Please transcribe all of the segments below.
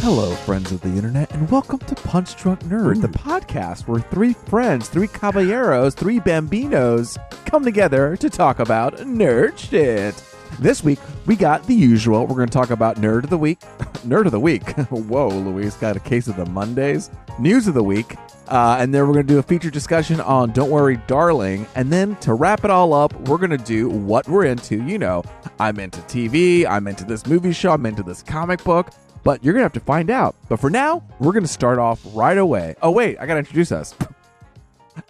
Hello, friends of the internet, and welcome to Punch Drunk Nerd, the podcast where three friends, three caballeros, three bambinos come together to talk about nerd shit. This week, we got the usual. We're going to talk about Nerd of the Week. Nerd of the Week. Whoa, Luis, got a case of the Mondays. News of the Week. And then we're going to do a feature discussion on Don't Worry, Darling. And then to wrap it all up, we're going to do what we're into. You know, I'm into TV, I'm into this movie show, I'm into this comic book. But you're going to have to find out. But for now, we're going to start off right away. Oh, wait, I got to introduce us.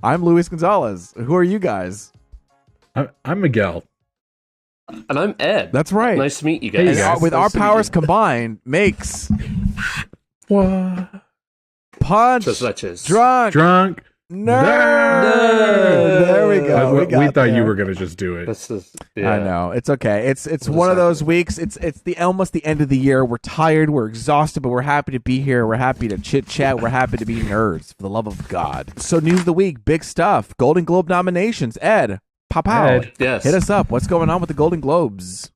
I'm Luis Gonzalez. Who are you guys? I'm Miguel. And I'm Ed. That's right. Nice to meet you guys. Hey, guys. With our powers combined, makes... What? Punch Drunk Nerd. There we go. We thought you were gonna just do it. I know. It's okay. It's one of those weeks. It's almost the end of the year. We're tired. We're exhausted, but we're happy to be here. We're happy to chit chat. We're happy to be nerds, for the love of God. So news of the week, big stuff. Golden Globe nominations. Ed, pop out. Ed, yes. Hit us up. What's going on with the Golden Globes?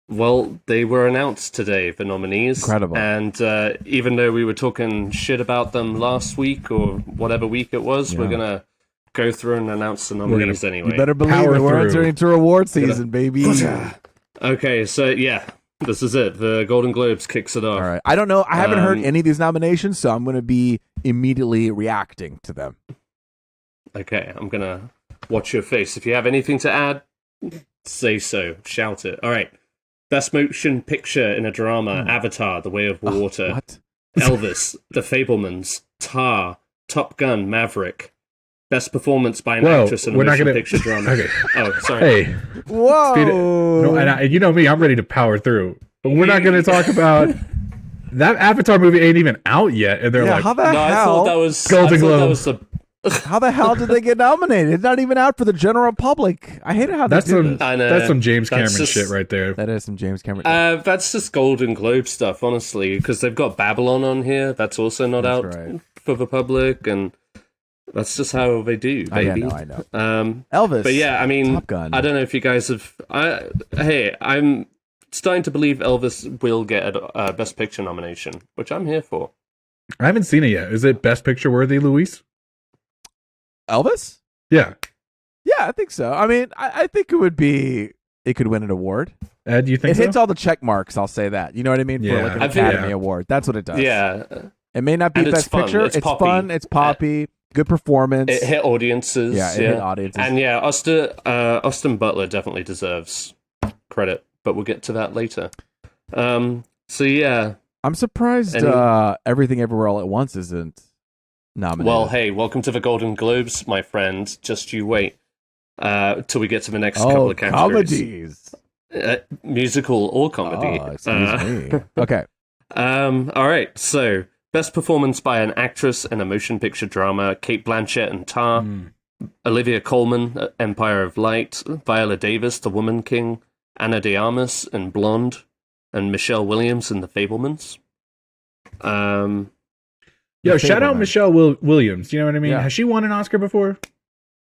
Well, they were announced today, the nominees. Incredible. And even though we were talking shit about them last week or whatever week it was, we're going to go through and announce the nominees anyway. You better believe it. We're entering into reward season, baby. Okay, so yeah, this is it. The Golden Globes kicks it off. All right. I don't know. I haven't heard any of these nominations, so I'm going to be immediately reacting to them. Okay, I'm going to watch your face. If you have anything to add, say so. Shout it. All right. Best Motion Picture in a Drama, Avatar, The Way of Water, What? Elvis, The Fabelmans, Tar, Top Gun, Maverick. Best Performance by an actress in a motion picture drama. Okay. Oh, sorry. Hey. Whoa. No, and you know me, I'm ready to power through. But we're not going to talk about... That Avatar movie ain't even out yet, and they're like... How the hell? I thought that was... Golden Globe. That was the... How the hell did they get nominated? It's not even out for the general public. I hate how that's they do some. this. I know. That's some James Cameron That's just- shit right there. That is some James Cameron. That's just Golden Globe stuff, honestly, because they've got Babylon on here. That's also not out right. for the public, and that's just how they do, baby. I know. Elvis. But yeah, I mean, Top Gun. I don't know if you guys have... I'm starting to believe Elvis will get a Best Picture nomination, which I'm here for. I haven't seen it yet. Is it Best Picture worthy, Luis? Elvis? Yeah. Yeah, I think so. I mean, I think it would be... It could win an award. Ed, do you think It so? hits all the check marks, I'll say that. You know what I mean? For Yeah. like an I think- Academy Award. That's what it does. Yeah. It may not be And it's Best fun. Picture. It's It's poppy. fun. It's poppy. Good performance. It hit audiences. Yeah, it hit audiences. And yeah, Austin Butler definitely deserves credit, but we'll get to that later. So yeah. I'm surprised Everything Everywhere All at Once isn't nominated. Well, hey, welcome to the Golden Globes, my friend. Just you wait till we get to the next couple of categories. Comedies. Musical or comedy. Oh, excuse me. Okay. All right, so Best Performance by an Actress in a Motion Picture Drama, Kate Blanchett and Tar, Olivia Colman, Empire of Light, Viola Davis, The Woman King, Ana de Armas in Blonde, and Michelle Williams in The Fabelmans. Yo, shout out Michelle Williams. You know what I mean? Yeah. Has she won an Oscar before?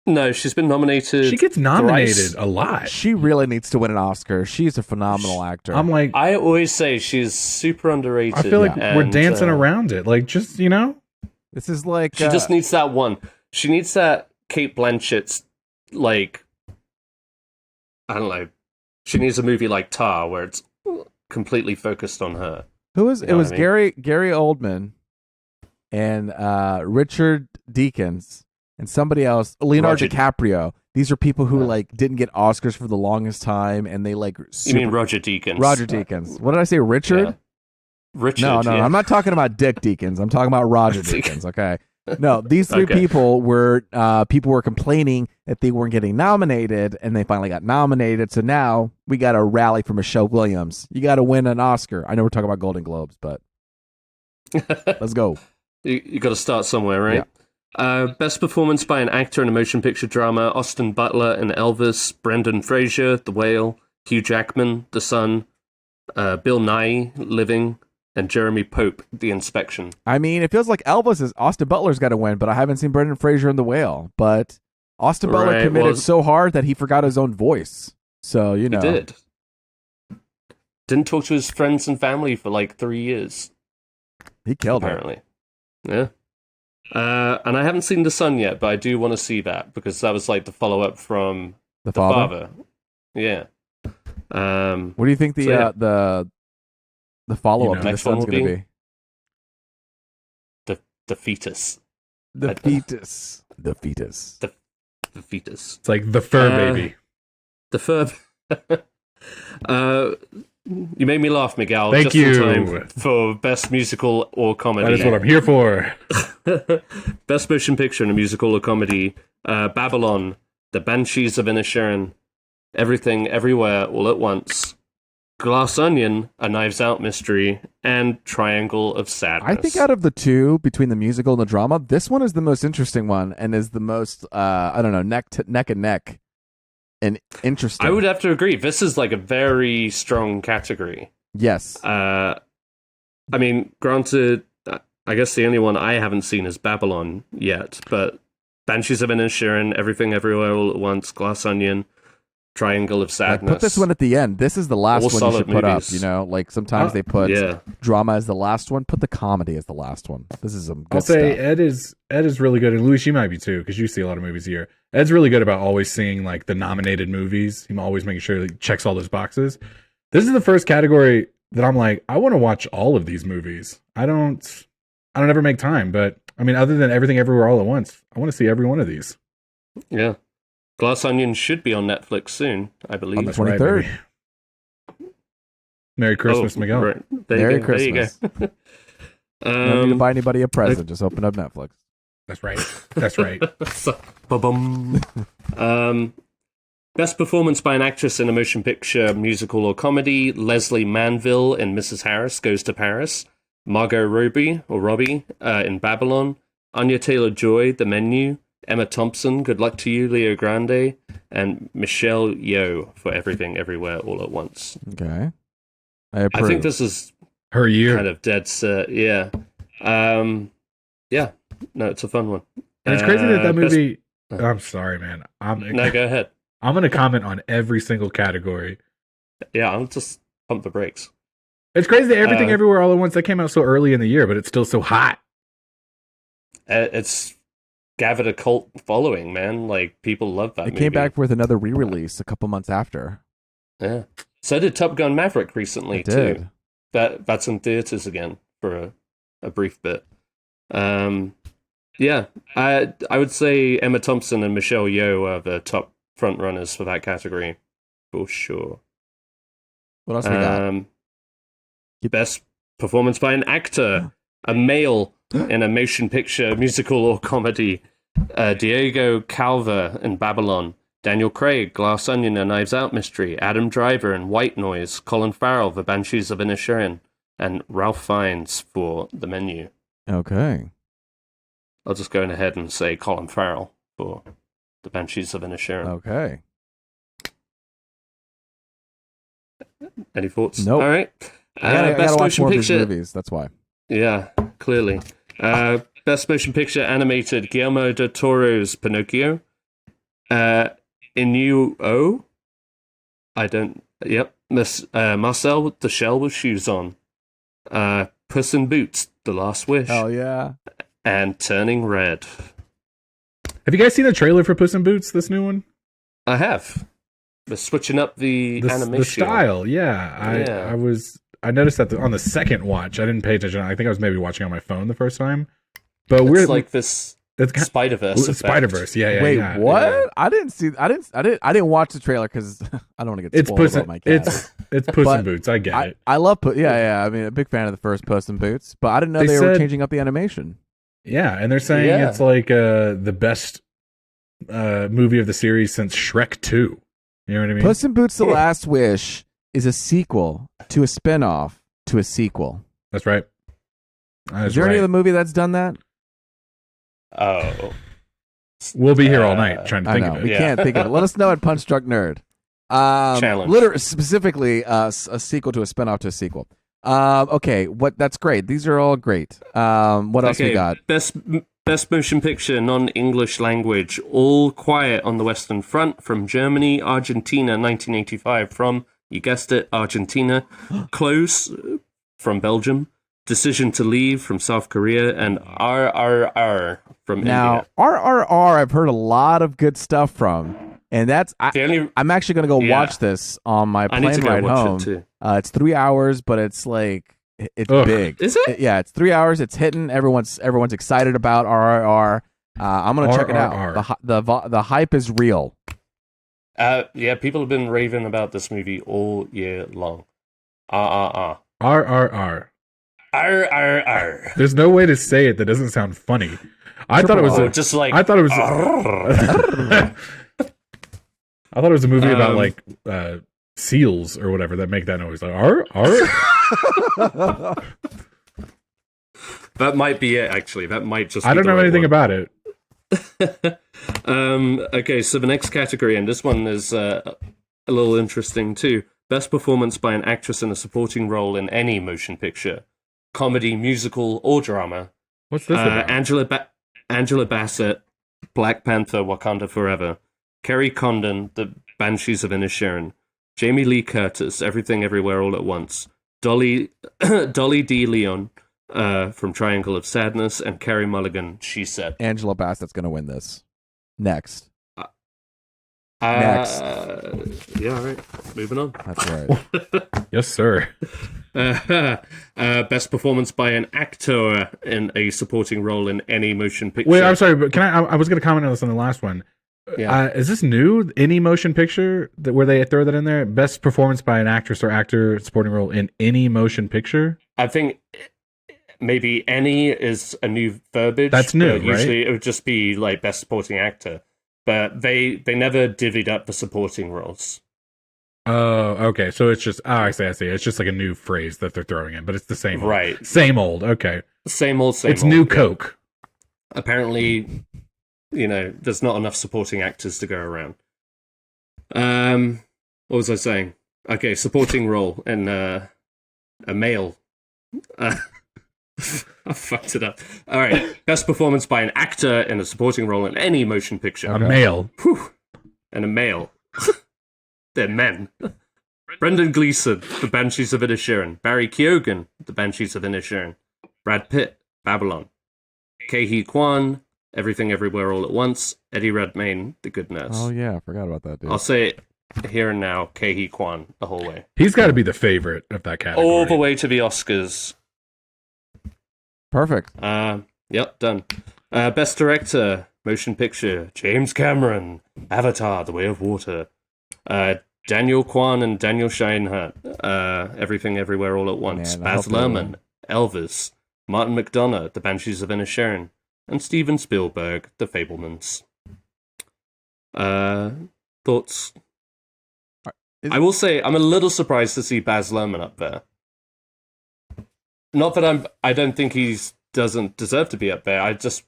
No, she's been nominated. She gets nominated thrice. a lot. She really needs to win an Oscar. She's a phenomenal actor. I'm like, I always say she's super underrated. I feel like we're and, dancing around it. Like, just, you know? This is like... She just needs that one. She needs that Kate Blanchett's, like... I don't know. She needs a movie like Tar, where it's completely focused on her. Who was... You It know was what I mean? Gary Oldman and Richard Deakins and somebody else, Leonardo Roger- DiCaprio. These are people who like didn't get Oscars for the longest time, and they like... You mean Roger Deakins? Roger Deakins. What did I say, Richard? Yeah. Richard, No, yeah. I'm not talking about Dick Deakins. I'm talking about Roger Deakins, okay? No, these three Okay. people were complaining that they weren't getting nominated, and they finally got nominated. So now we got a rally for Michelle Williams. You got to win an Oscar. I know we're talking about Golden Globes, but let's go. You got to start somewhere, right? Best Performance by an Actor in a Motion Picture Drama, Austin Butler in Elvis, Brendan Fraser, The Whale, Hugh Jackman, The Son, Bill Nighy, Living, and Jeremy Pope, The Inspection. I mean, it feels like Austin Butler's got to win, but I haven't seen Brendan Fraser in The Whale. But Austin Butler Right, committed well- so hard that he forgot his own voice. So, you know. He did. Didn't talk to his friends and family for like 3 years. He killed it. apparently. Yeah. And I haven't seen The Son yet, but I do want to see that because that was like the follow-up from The The father. Father. Yeah. What do you think the So, yeah. the follow up You to know, The next one Son's will going to be? The fetus. The fetus. The fetus. The fetus. It's like the fur baby. The fur. You made me laugh, Miguel. Thank just you. in time for best musical or comedy. That is what I'm here for. Best motion picture in a musical or comedy. Babylon, The Banshees of Inisherin, Everything, Everywhere, All at Once, Glass Onion, A Knives Out Mystery, and Triangle of Sadness. I think out of the two, between the musical and the drama, this one is the most interesting one and is the most, I don't know, neck and neck and interesting. I would have to agree. This is like a very strong category. Yes. I mean, granted, I guess the only one I haven't seen is Babylon yet, but Banshees of Inisherin, Everything Everywhere All at Once, Glass Onion, Triangle of Like, Sadness. put this one at the end. This is the last All one you solid should put movies. up. You know, like sometimes they put Yeah. drama as the last one. Put the comedy as the last one. This is some good I'll say stuff. Ed is really good, and Luis, you might be too, because you see a lot of movies here. Ed's really good about always seeing like the nominated movies. He's always making sure he checks all those boxes. This is the first category that I'm like, I want to watch all of these movies. I don't ever make time, but I mean, other than Everything Everywhere All at Once, I want to see every one of these. Yeah. Glass Onion should be on Netflix soon, I believe. On the That's right, 23rd. baby. Merry Christmas, Miguel. Right. There Merry you go. Christmas. There you go. No need to buy anybody a present. Just open up Netflix. That's right. That's right. Ba-bum. Best performance by an actress in a motion picture, musical, or comedy. Leslie Manville in Mrs. Harris Goes to Paris. Margot Robbie in Babylon. Anya Taylor-Joy, The Menu. Emma Thompson, Good Luck to You, Leo Grande. And Michelle Yeoh for Everything Everywhere All at Once. Okay. I I approve. think this is Her year. kind of dead set. Yeah. Yeah. No, it's a fun one. And it's crazy that Best- movie. I'm sorry, man. No, go ahead. I'm going to comment on every single category. Yeah, I'll just pump the brakes. It's crazy that Everything Everywhere All at Once that came out so early in the year, but it's still so hot. It's gathered a cult following, man. Like, people love that it movie. came back with another re-release a couple months after. Yeah. So did Top Gun Maverick recently, It did. too. That's in theaters again for a brief bit. Yeah, I would say Emma Thompson and Michelle Yeoh are the top front runners for that category, for sure. What else we got? Best performance by an actor, a male in a motion picture, musical, or comedy. Diego Calva in Babylon. Daniel Craig, Glass Onion, A Knives Out Mystery. Adam Driver in White Noise. Colin Farrell, The Banshees of Inisherin. And Ralph Fiennes for The Menu. Okay. I'll just go ahead and say Colin Farrell for The Banshees of Inisherin. Okay. Any thoughts? Nope. All right. I gotta Best watch motion more of these picture. movies. That's why. Yeah, clearly. Best motion picture animated, Guillermo del Toro's Pinocchio. Inuo. I don't. Yep. Marcel with the Shell with Shoes On. Puss in Boots, The Last Wish. Oh yeah. And Turning Red. Have you guys seen the trailer for Puss in Boots, this new one? I have. They're switching up the animation. The style, yeah. I noticed that on the second watch. I didn't pay attention. I think I was maybe watching on my phone the first time. But It's like this it's Spider-Verse effect. Spider-Verse, yeah. Wait, yeah. what? Yeah. I didn't watch the trailer because I don't want to get It's spoiled Puss about in, my cat. it's Puss But in Boots. I get it. I love yeah. I mean, a big fan of the first Puss in Boots, but I didn't know They they were said- changing up the animation. Yeah, and they're saying Yeah. it's like the best movie of the series since Shrek 2. You know what I mean? Puss in Boots: The Last Wish is a sequel to a spin-off to a sequel. That's right. That's Is there right. any other movie that's done that? Oh. We'll be here all night trying to I think know of we it. Yeah. can't think of it. Let us know at Punch Drunk Nerd. Challenge. Literally, specifically, a sequel to a spin-off to a sequel. Okay, that's great. These are all great. What else we got? Best motion picture, non-English language. All Quiet on the Western Front from Germany. Argentina, 1985 from, you guessed it, Argentina. Close from Belgium. Decision to Leave from South Korea, and RRR from Now, India. RRR, I've heard a lot of good stuff from, and I'm actually going to go watch this on my I need to plane go ride watch home. it too. It's 3 hours, but it's like it's big. Is it? Yeah, it's 3 hours. It's hitting. Everyone's excited about RRR. I'm going to check it out. The hype is real. Yeah, people have been raving about this movie all year long. RRR. RRR. RRR. There's no way to say it that doesn't sound funny. I thought it was just like I thought it was I thought it was a movie about like seals or whatever that make that noise. Like R. That might be it. Actually, that might just. I don't know anything about it. Okay, so the next category, and this one is a little interesting too. Best performance by an actress in a supporting role in any motion picture, comedy, musical, or drama. What's this about? Angela Bassett, Black Panther: Wakanda Forever. Kerry Condon, The Banshees of Inisherin. Jamie Lee Curtis, Everything Everywhere All at Once. Dolly D. Leon from Triangle of Sadness, and Carey Mulligan, She Said. Angela Bassett's going to win this. Next. Next. Yeah, all right. Moving on. That's right. Yes, sir. Best performance by an actor in a supporting role in any motion picture. Wait, I'm sorry, but can I was going to comment on this on the last one. Yeah. Is this new? Any motion picture where they throw that in there? Best performance by an actress or actor supporting role in any motion picture? I think maybe any is a new verbiage. That's new, right? Usually it would just be like best supporting actor. But they never divvied up the supporting roles. Oh, okay. So it's just I see. It's just like a new phrase that they're throwing in, but it's the same old. Right. Same old. Okay. Same old. It's new Coke. Apparently, there's not enough supporting actors to go around. What was I saying? Okay, supporting role in a male. I fucked it up. All right. Best performance by an actor in a supporting role in any motion picture. A male. Whew. And a male. They're men. Brendan Gleeson, The Banshees of Inisherin. Barry Keoghan, The Banshees of Inisherin. Brad Pitt, Babylon. Ke-Huy Kwan, Everything Everywhere All at Once. Eddie Redmayne, The Good Nurse. Oh, yeah. I forgot about that, dude. I'll say it here and now, Ke-Huy Kwan, the whole way. He's got to be the favorite of that category. All the way to the Oscars. Perfect. Yep, done. Best Director, Motion Picture, James Cameron, Avatar, The Way of Water. Daniel Kwan and Daniel Scheinert, Everything Everywhere All at Once. Man, Baz Luhrmann, Elvis. Martin McDonagh, The Banshees of Inisherin. And Steven Spielberg, The Fabelmans. Thoughts? I will say, I'm a little surprised to see Baz Luhrmann up there. Not that I don't think he doesn't deserve to be up there. I just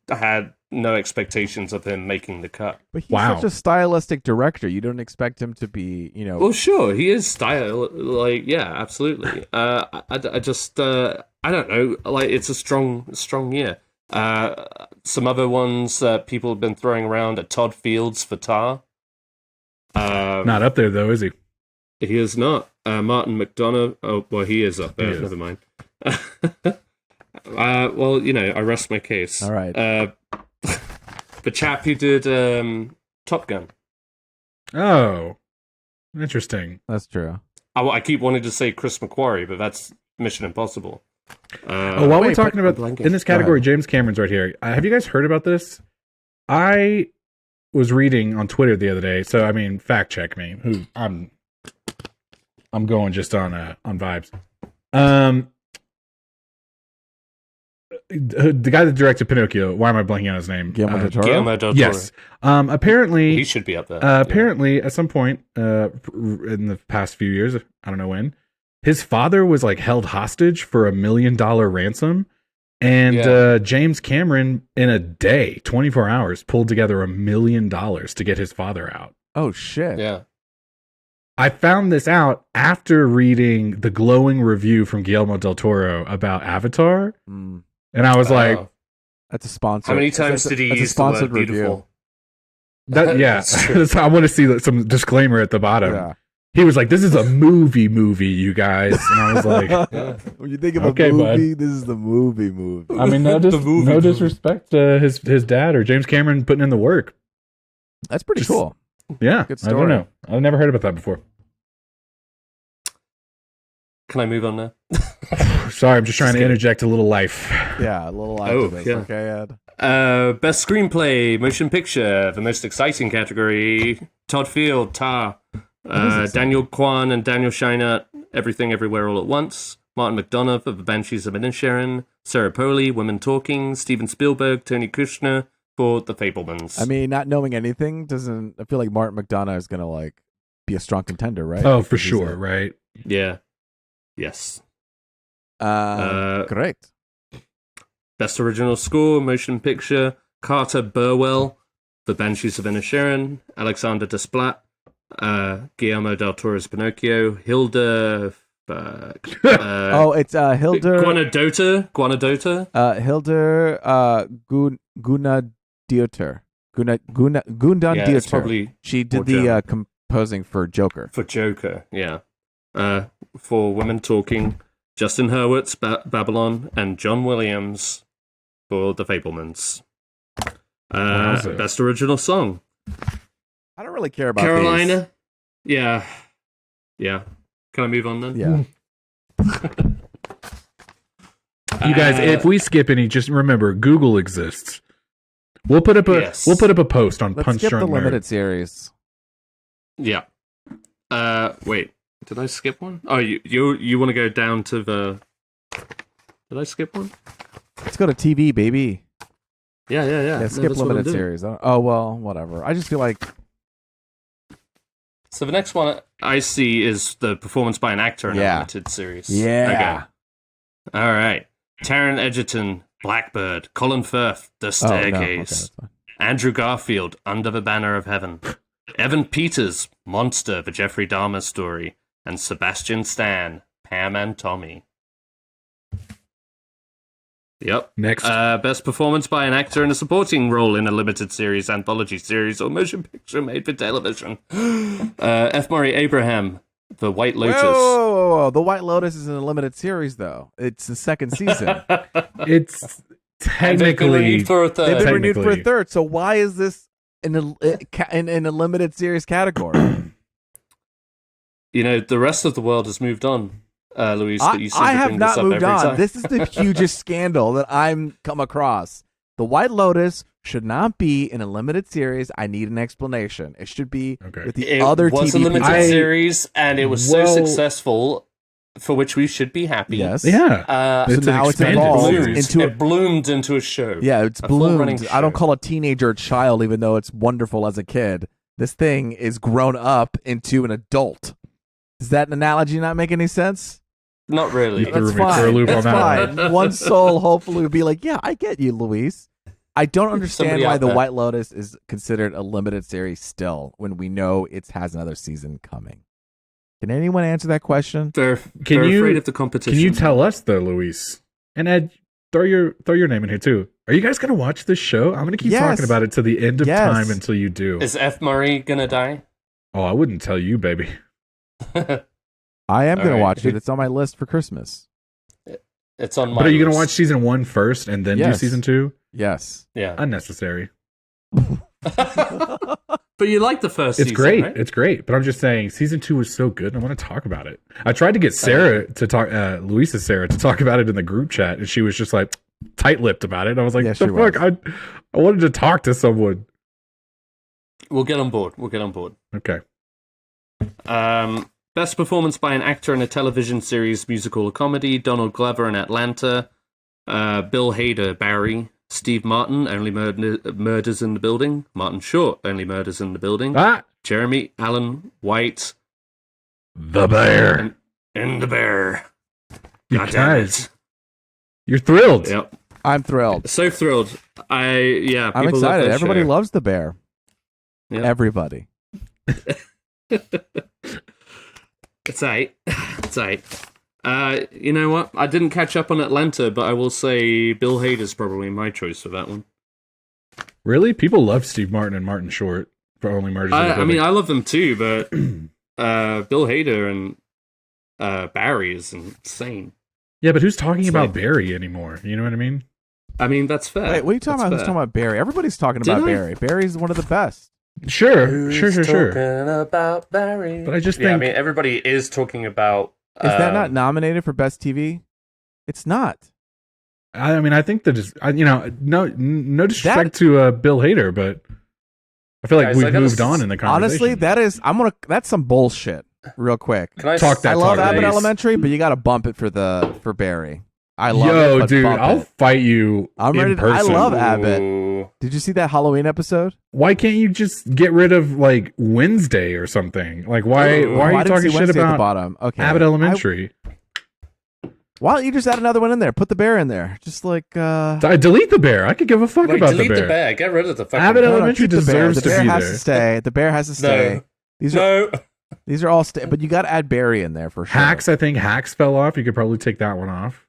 had no expectations of him making the cut. But he's such a stylistic director. You don't expect him to be, Well, sure, he is yeah, absolutely. I just, I don't know. Like, it's a strong year. Some other ones that people have been throwing around are Todd Fields for Tar. Not up there though, is he? He is not. Martin McDonagh. Oh, well, he is up there. Never mind. Well, I rest my case. All right. The chap who did Top Gun. Oh, interesting. That's true. I keep wanting to say Chris McQuarrie, but that's Mission Impossible. While we're talking about in this category, James Cameron's right here. Have you guys heard about this? I was reading on Twitter the other day, so I mean, fact check me. I'm going just on vibes. The guy that directed Pinocchio. Why am I blanking on his name? Guillermo del Toro. Guillermo del Toro. Yes. Apparently, he should be up there. Apparently, at some point in the past few years, I don't know when, his father was like held hostage for $1 million ransom, and James Cameron, in a day, 24 hours, pulled together $1 million to get his father out. Oh shit! Yeah. I found this out after reading the glowing review from Guillermo del Toro about Avatar, and I was like, "That's a sponsor." How many times did he use the word beautiful? That, yeah, I want to see some disclaimer at the bottom. Yeah. He was like, "This is a movie, you guys," and I was like, When you think of Okay, a movie, bud. this is the movie. "I mean, no, The movie. no disrespect to his dad or James Cameron putting in the work." That's pretty Just- cool. Yeah, Good I don't story. know. I've never heard about that before. Can I move on now? Sorry, I'm just trying to kidding. interject a little life. Yeah, a little Oh, activist. yeah. Okay, Ed. Best screenplay, motion picture, the most exciting category. Todd Field, Tar. Daniel Kwan and Daniel Scheinert, Everything Everywhere All at Once. Martin McDonough for The Banshees of Inisherin. Sarah Polley, Women Talking. Steven Spielberg, Tony Kushner for The Fablemans. I mean, not knowing anything doesn't. I feel like Martin McDonough is gonna like be a strong contender, right? Oh, for Because he's sure, a- right? yeah. Yes. Great. Best original score, motion picture, Carter Burwell, The Banshees of Inisherin, Alexander Desplat, Guillermo del Toro's Pinocchio, Hilda. Oh, it's Hildur. Guanadota. Hildur Gunadioter. Gundan Yeah, Dieter. it's probably She more did the German. composing for Joker. For Joker, yeah. For Women Talking, Justin Hurwitz, Babylon, and John Williams for The Fablemans. Wowza. Best original song, I don't really care about Carolina. Yeah. Can I move on then? these. Yeah. You guys, if we skip any, just remember Google exists. We'll put up a post on Let's Punch skip the Drunk Nerd. limited series. Yeah. Wait. Did I skip one? Oh, you want to go down to the? Did I skip one? Let's go to TV, baby. Yeah. Yeah, No, skip that's what I'm limited doing. series. Oh well, whatever. I just feel like So the next one I see is the performance by an actor in a Yeah. limited series. yeah. Okay. All right. Taron Egerton, Blackbird. Colin Firth, The Oh no. Okay, Staircase. that's fine. Andrew Garfield, Under the Banner of Heaven. Evan Peters, Monster, The Jeffrey Dahmer Story. And Sebastian Stan, Pam and Tommy. Yep. Next. Best performance by an actor in a supporting role in a limited series, anthology series, or motion picture made for television. F. Murray Abraham, The White Lotus. Whoa. The White Lotus is in a limited series, though. It's the second season. It's And they've been technically renewed for a They've third. been renewed for a Technically. third. So why is this in a limited series category? You know, the rest of the world has moved on, Louise. But you seem I to have bring not this up moved every on. time. This is the hugest scandal that I'm come across. The White Lotus should not be in a limited series. I need an explanation. It should be Okay. with the It other was a TV limited people. series, and it was so Well- successful, for which we should be happy. Yes. yeah. So It's an now it's expanded evolved series. into a It bloomed into a show. Yeah, it's A full-running bloomed. I don't show. call a teenager a child, even though it's wonderful as a kid. This thing is grown up into an adult. Does that analogy not make any sense? Not really. You threw That's me for a fine. loop on That's that fine. One soul hopefully would be like, yeah, I get you, Luis. I don't understand Somebody why out The there. White Lotus is considered a limited series still when we know it has another season coming. Can anyone answer that question? They're Can you- afraid of the competition. Can you tell us though, Luis? And Ed, throw your name in here too. Are you guys gonna watch this show? I'm gonna keep Yes. talking about it to the end of Yes. time until you do. Is F. Murray gonna die? Oh, I wouldn't tell you, baby. I am All going right. to watch it. It's on my list for Christmas. It's on my But are you gonna list. watch season 1 first and then do Yes. season 2? Yes. Yeah. Unnecessary. But you like the first It's season, great. right? It's great. But I'm just saying, season 2 was so good. I want to talk about it. I tried to get Sarah to talk, Luisa Sarah to talk about it in the group chat, and she was just like tight-lipped about it. And I was like, Yeah, the she fuck? was. I wanted to talk to someone. We'll get on board. Okay. Best performance by an actor in a television series, musical or comedy. Donald Glover in Atlanta. Bill Hader, Barry. Steve Martin, Only Murders in the Building. Martin Short, Only Murders in the Building. Ah, Jeremy Allen White, the bear. and The Bear. You God damn guys, it. you're thrilled. Yep. I'm thrilled. So thrilled. I'm people love excited. that Everybody show. loves the bear. Yeah. Everybody. It's eight. It's eight. You know what? I didn't catch up on Atlanta, but I will say Bill Hader's probably my choice for that one. Really? People love Steve Martin and Martin Short for Only Murders in the I Building. mean, I love them too, but Bill Hader and Barry is insane. Yeah, but who's talking It's about like- Barry anymore? You know what I mean? I mean, that's fair. Wait, what are you talking That's about? Who's fair. talking about Barry? Everybody's talking Did about I? Barry. Barry's one of the best. Sure. Who's talking about Barry? But I just Yeah, I think- mean, everybody is talking about. Is that not um, nominated for best TV? It's not. I mean, I think that no disrespect to Bill Hader, but I feel like Guys, I we've gotta moved on in the conversation. Honestly, that's some bullshit. Real quick. Can I Talk that I love talk, Abbott please. Elementary, but you got to bump it for Barry. I love it, Yo, but dude, bump I'll it. fight you I'm in ready to- I person. love Abbott. Ooh. Did you see that Halloween episode? Why can't you just get rid of like Wednesday or something? Like why Ooh. are I you didn't talking see shit Wednesday at the about bottom? Okay, Abbott Elementary? Why don't you just add another one in there? Put the bear in there. Just like I delete the bear. I could give a fuck Wait, about delete the bear. Get rid of the fucking Abbott bear. Elementary keep the bear. deserves The to bear be has there. to stay. The bear has to stay. No. These are all but you got to add Barry in there for sure. Hacks, I think Hacks fell off. You could probably take that one off.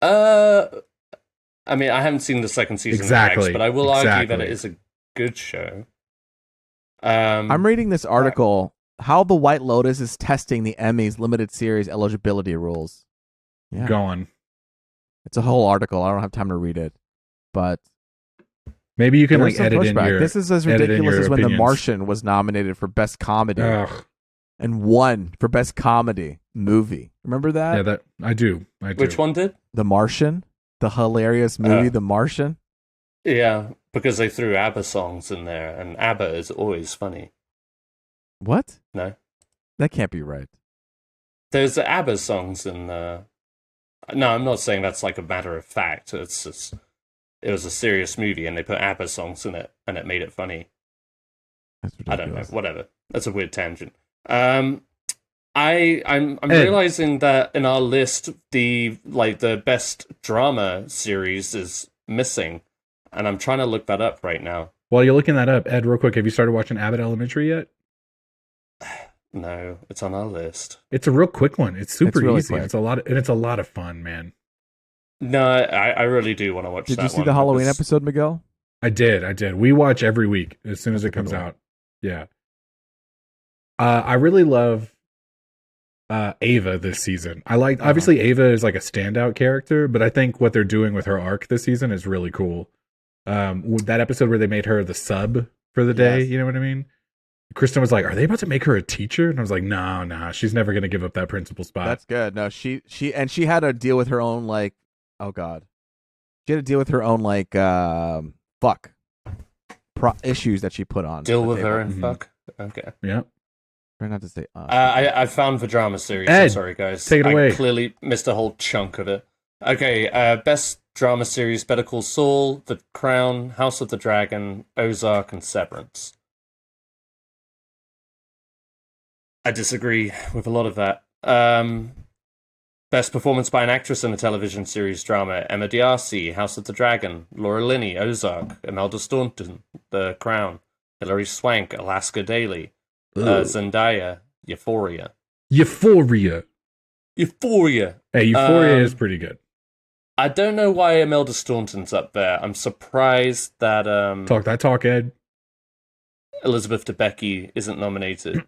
I mean, I haven't seen the second season Exactly. of Hacks, but I will argue that Exactly. it is a good show. I'm reading this article. How the White Lotus is testing the Emmys limited series eligibility rules. Yeah, Go on. it's a whole article. I don't have time to read it, but Maybe you can there's like some edit in pushback. your. This is as edit in ridiculous your as when The opinions. Martian was nominated for best comedy Ugh. and won for best comedy movie. Remember that? Yeah, that I do. Which one did? The Martian, the hilarious movie, Oh. The Martian. Yeah, because they threw ABBA songs in there, and ABBA is always funny. What? No? That can't be right. There's ABBA songs in the... No, I'm not saying that's like a matter of fact. It's just... It was a serious movie, and they put ABBA songs in it, and it made it funny. That's I don't know. ridiculous. Whatever. That's a weird tangent. I'm Ed. realizing that in our list, the best drama series is missing, and I'm trying to look that up right now. While you're looking that up, Ed, real quick, have you started watching Abbott Elementary yet? No, it's on our list. It's a real quick one. It's super It's really easy. quick. It's a lot of fun, man. No, I really do want to watch Did that you see one. the Halloween because- episode, Miguel? I did. We watch every week as soon as it That's a comes good one. out. Yeah. I really love Ava this season. Obviously Ava is like a standout character, but I think what they're doing with her arc this season is really cool. That episode where they made her the sub for the day, Yes. you know what I mean? Kristen was like, "Are they about to make her a teacher?" And I was like, "No, she's never going to give up that principal spot." That's good. No, she had to deal with her own like, oh god, she had to deal with her own like issues that she put on. Deal the with her table. and fuck. Okay. Yeah. Try not to say. I found the drama series. Ed, I'm sorry, guys. take it away. I clearly missed a whole chunk of it. Okay, best drama series: Better Call Saul, The Crown, House of the Dragon, Ozark, and Severance. I disagree with a lot of that. Best performance by an actress in a television series drama: Emma D'Arcy, House of the Dragon; Laura Linney, Ozark; Imelda Staunton, The Crown; Hilary Swank, Alaska Daily; Zendaya, Euphoria. Euphoria. Um, Hey, Euphoria is pretty good. I don't know why Imelda Staunton's up there. I'm surprised that Talk that talk, Ed. Elizabeth Debicki isn't nominated.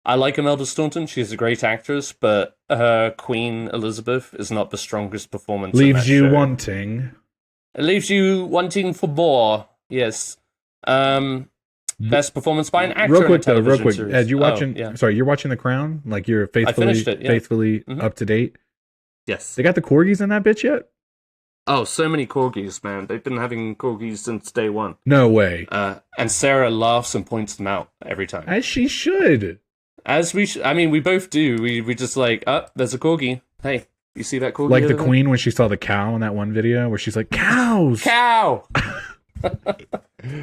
I like Imelda Staunton. She's a great actress, but her Queen Elizabeth is not the strongest performance. in Leaves that you show. wanting. It leaves you wanting for more. Yes. Best performance by an actor. Real in a quick though, real television quick. series. Ed, you watching? Yeah. Sorry, you're watching The Crown. Like you're faithfully, finished it, yeah. Mhm. up to date. Yes. They got the corgis in that bitch yet? Oh, so many corgis, man. They've been having corgis since day one. No way. And Sarah laughs and points them out every time. As she should. As we, I mean, we both do. We just like, there's a corgi. Hey, you see that corgi? Like the over there? queen when she saw the cow in that one video where she's like, "Cows." Cow.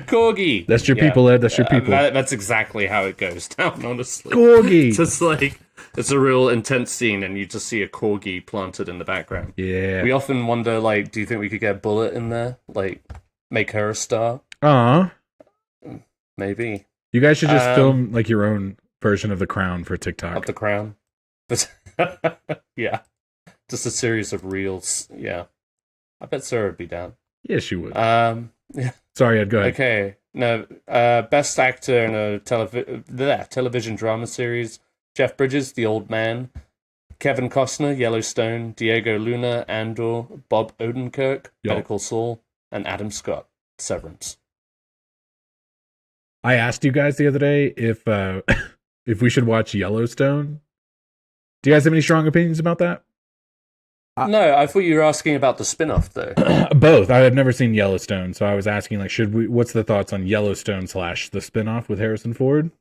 Corgi. That's your Yeah. people, Ed. That's your people. That's exactly how it goes down. Honestly, Corgi. just like it's a real intense scene, and you just see a corgi planted in the background. Yeah. We often wonder, like, do you think we could get Bullet in there, like, make her a star? Maybe You guys should just film like your own version of The Crown for of TikTok. the Crown. But yeah, just a series of reels. Yeah, I bet Sarah would be down. Yeah, she would. Yeah. Sorry, Ed. Go ahead. Okay. No, best actor in a television drama series: Jeff Bridges, The Old Man; Kevin Costner, Yellowstone; Diego Luna, Andor; Bob Odenkirk, Better Call Saul; and Adam Scott, Severance. I asked you guys the other day if if we should watch Yellowstone. Do you guys have any strong opinions about that? No, I thought you were asking about the spin-off, though. Both. I have never seen Yellowstone, so I was asking, like, should we? What's the thoughts on Yellowstone / the spinoff with Harrison Ford?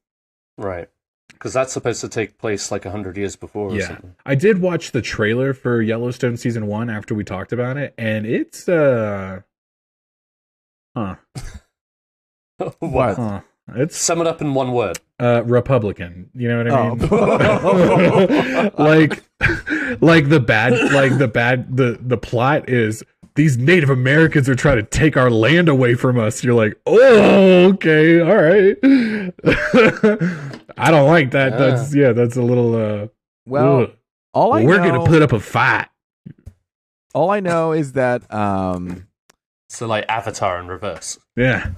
Right. Because that's supposed to take place like 100 years before or something. I did watch the trailer for Yellowstone season 1 after we talked about it, and it's What? It's Sum it up in one word. Republican. You know what I mean? like the plot is these Native Americans are trying to take our land away from us. You're like, oh, okay, all right. I don't like that. That's a little Well, ugh. all I We're know, gonna put up a fight. all I know is that So like Avatar in reverse. Yeah.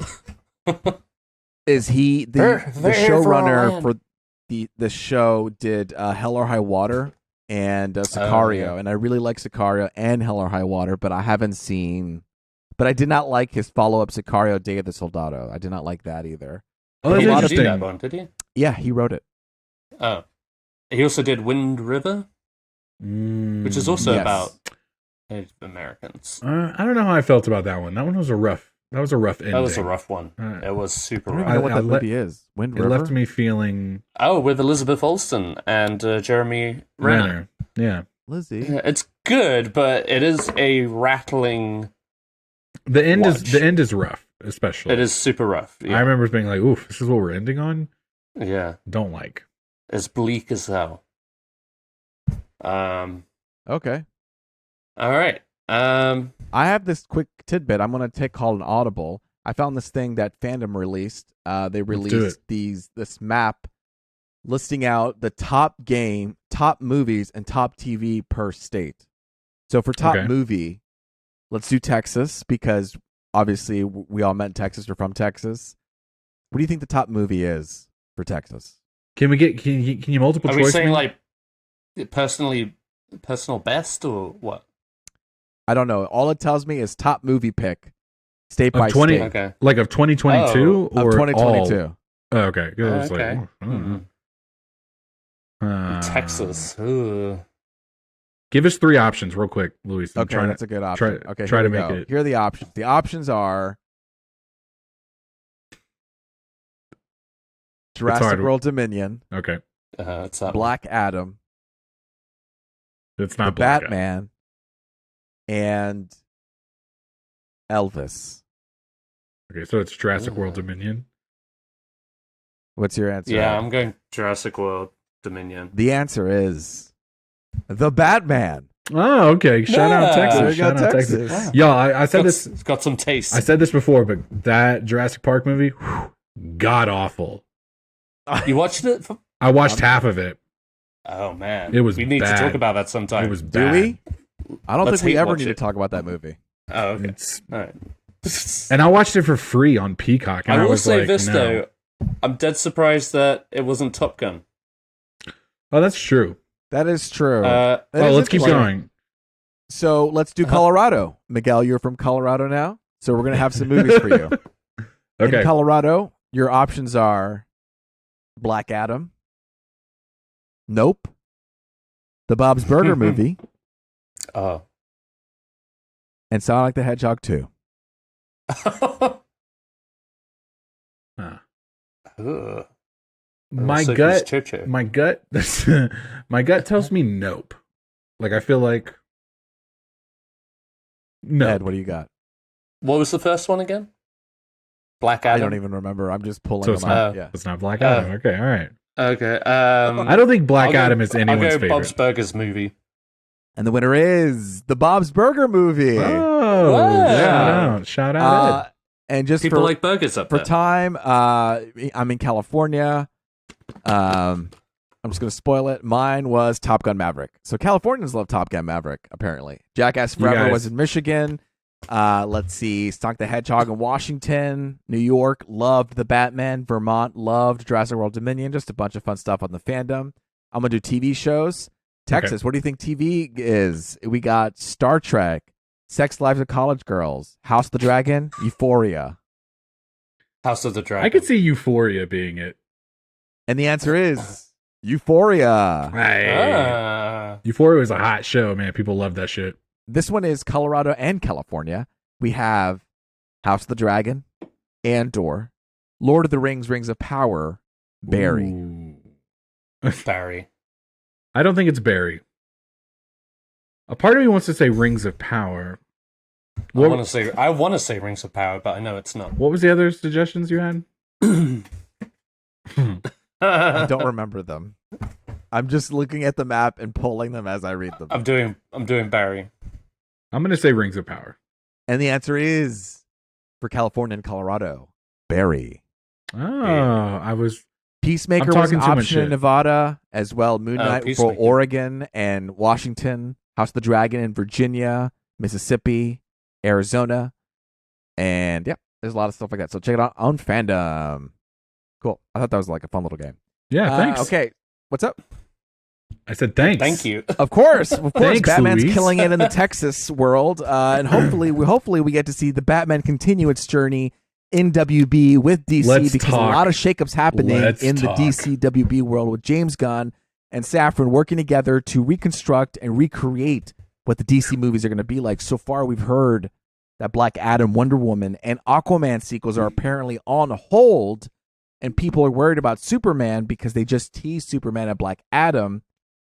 is he the They're here for our showrunner land. for the show did Hell or High Water and Sicario, yeah. and I really like Sicario and Hell or High Water, but I haven't seen. But I did not like his follow-up Sicario, Day of the Soldado. I did not like that either. Oh, that's He didn't do interesting. that one, did he? Yeah, he wrote it. Oh. He also did Wind River, which is also Yes. about Native Americans. I don't know how I felt about that one. That one was a rough. That was a rough ending. That was a rough one. Uh, It was I super don't rough. even know what I that let- movie is. Wind It River. left me feeling Oh, with Elizabeth Olsen and Jeremy Renner. Yeah. Lizzie. Yeah, it's good, but it is a rattling. The end Watch. is rough, especially. It is super rough. I Yeah, remember being like, "Oof, this is what we're ending on." yeah. Don't like. As bleak as hell. Okay. All right. I have this quick tidbit. I'm going to call an audible. I found this thing that Fandom released. They do released this map listing out the top movies, and top TV per state. So for top Okay. movie, let's do Texas because obviously we all met in Texas. We're from Texas. What do you think the top movie is for Texas? Can you multiple Are choice? we saying me? like personal best or what? I don't know. All it tells me is top movie pick, state by 20 state Okay. like of 2022 of or 2022. all? Oh, okay. 'Cause I was Okay. like, I don't know. Texas. Ugh. Give us 3 options real quick, Luis. I'm Okay, trying that's a good option. try- Okay, try here to we make go. it- Here are the options. The options are Jurassic hard. World Dominion, Okay. It's that one. Black Adam, It's The not Black Adam. Batman, and Elvis. Okay, so it's Jurassic World Ooh. Dominion. What's your answer? Yeah, I'm going Jurassic World Dominion. The answer is The Batman. Oh, okay. Shout out Yeah. Texas. There you go, Shout out Texas. Texas. Yo, I said this. It's got some taste. I said this before, but that Jurassic Park movie, god awful. You watched it? I watched half of it. Oh man, It was We need bad. to talk about that sometime. It was Do bad. we? I don't Let's think we hate ever watch need to it. talk about that movie. Oh, okay. It's, All right. and I watched it for free on Peacock. And I will was say like, this no. though, I'm dead surprised that it wasn't Top Gun. Oh, that's true. That is true. Uh, That Oh, is let's keep interesting. going. So let's do Colorado. Miguel, you're from Colorado now, so we're gonna have some movies for you. Okay. In Colorado, your options are Black Adam, Nope, the Bob's Burger movie, oh. and Sonic the Hedgehog 2. Huh. Ugh. My So gut, who's Chocho? my gut, my gut tells me nope. Like I feel like no. Ed, what do you got? What was the first one again? Black I Adam. don't even remember. I'm just pulling So it's them not- out. Yeah. It's not Black Adam. Okay, all right. Okay. I don't think Black I'll go- Adam is anyone's I'll go favorite. Bob's Burgers movie. And the winner is the Bob's Burger movie. Oh, Wow. shout out! Ed. And just People for, like burgers up for there. time, I'm in California. I'm just going to spoil it. Mine was Top Gun Maverick. So Californians love Top Gun Maverick, apparently. Jackass You Forever guys- was in Michigan. Let's see. Sonic the Hedgehog in Washington. New York loved the Batman. Vermont loved Jurassic World Dominion. Just a bunch of fun stuff on the fandom. I'm going to do TV shows. Texas, what do you think TV is? We got Star Trek, Sex Lives of College Girls, House of the Dragon, Euphoria. House of the Dragon. I could see Euphoria being it. And the answer is Euphoria. Hey. Euphoria was a hot show, man. People love that shit. This one is Colorado and California. We have House of the Dragon, Andor, Lord of the Rings, Rings of Power, Barry. Barry. I don't think it's Barry. A part of me wants to say Rings of Power. I want to say Rings of Power, but I know it's not. What was the other suggestions you had? I don't remember them. I'm just looking at the map and pulling them as I read them. I'm doing Barry. I'm going to say Rings of Power. And the answer is, for California and Colorado, Barry. Oh, Peacemaker was an option in Nevada as well. Moon Knight for Oregon and Washington. House of the Dragon in Virginia, Mississippi, Arizona. And yeah, there's a lot of stuff like that. So check it out on Fandom. Cool. I thought that was like a fun little game. Yeah, thanks. Okay, what's up? I said thanks. Thank you. Of course. Thanks, Batman's Luis. killing it in the Texas world. And hopefully we get to see the Batman continue its journey in WB with DC because a lot of shakeups happening in the DC WB world with James Gunn and Safran working together to reconstruct and recreate what the DC movies are going to be like. So far, we've heard that Black Adam, Wonder Woman, and Aquaman sequels are apparently on hold, and people are worried about Superman because they just teased Superman and Black Adam.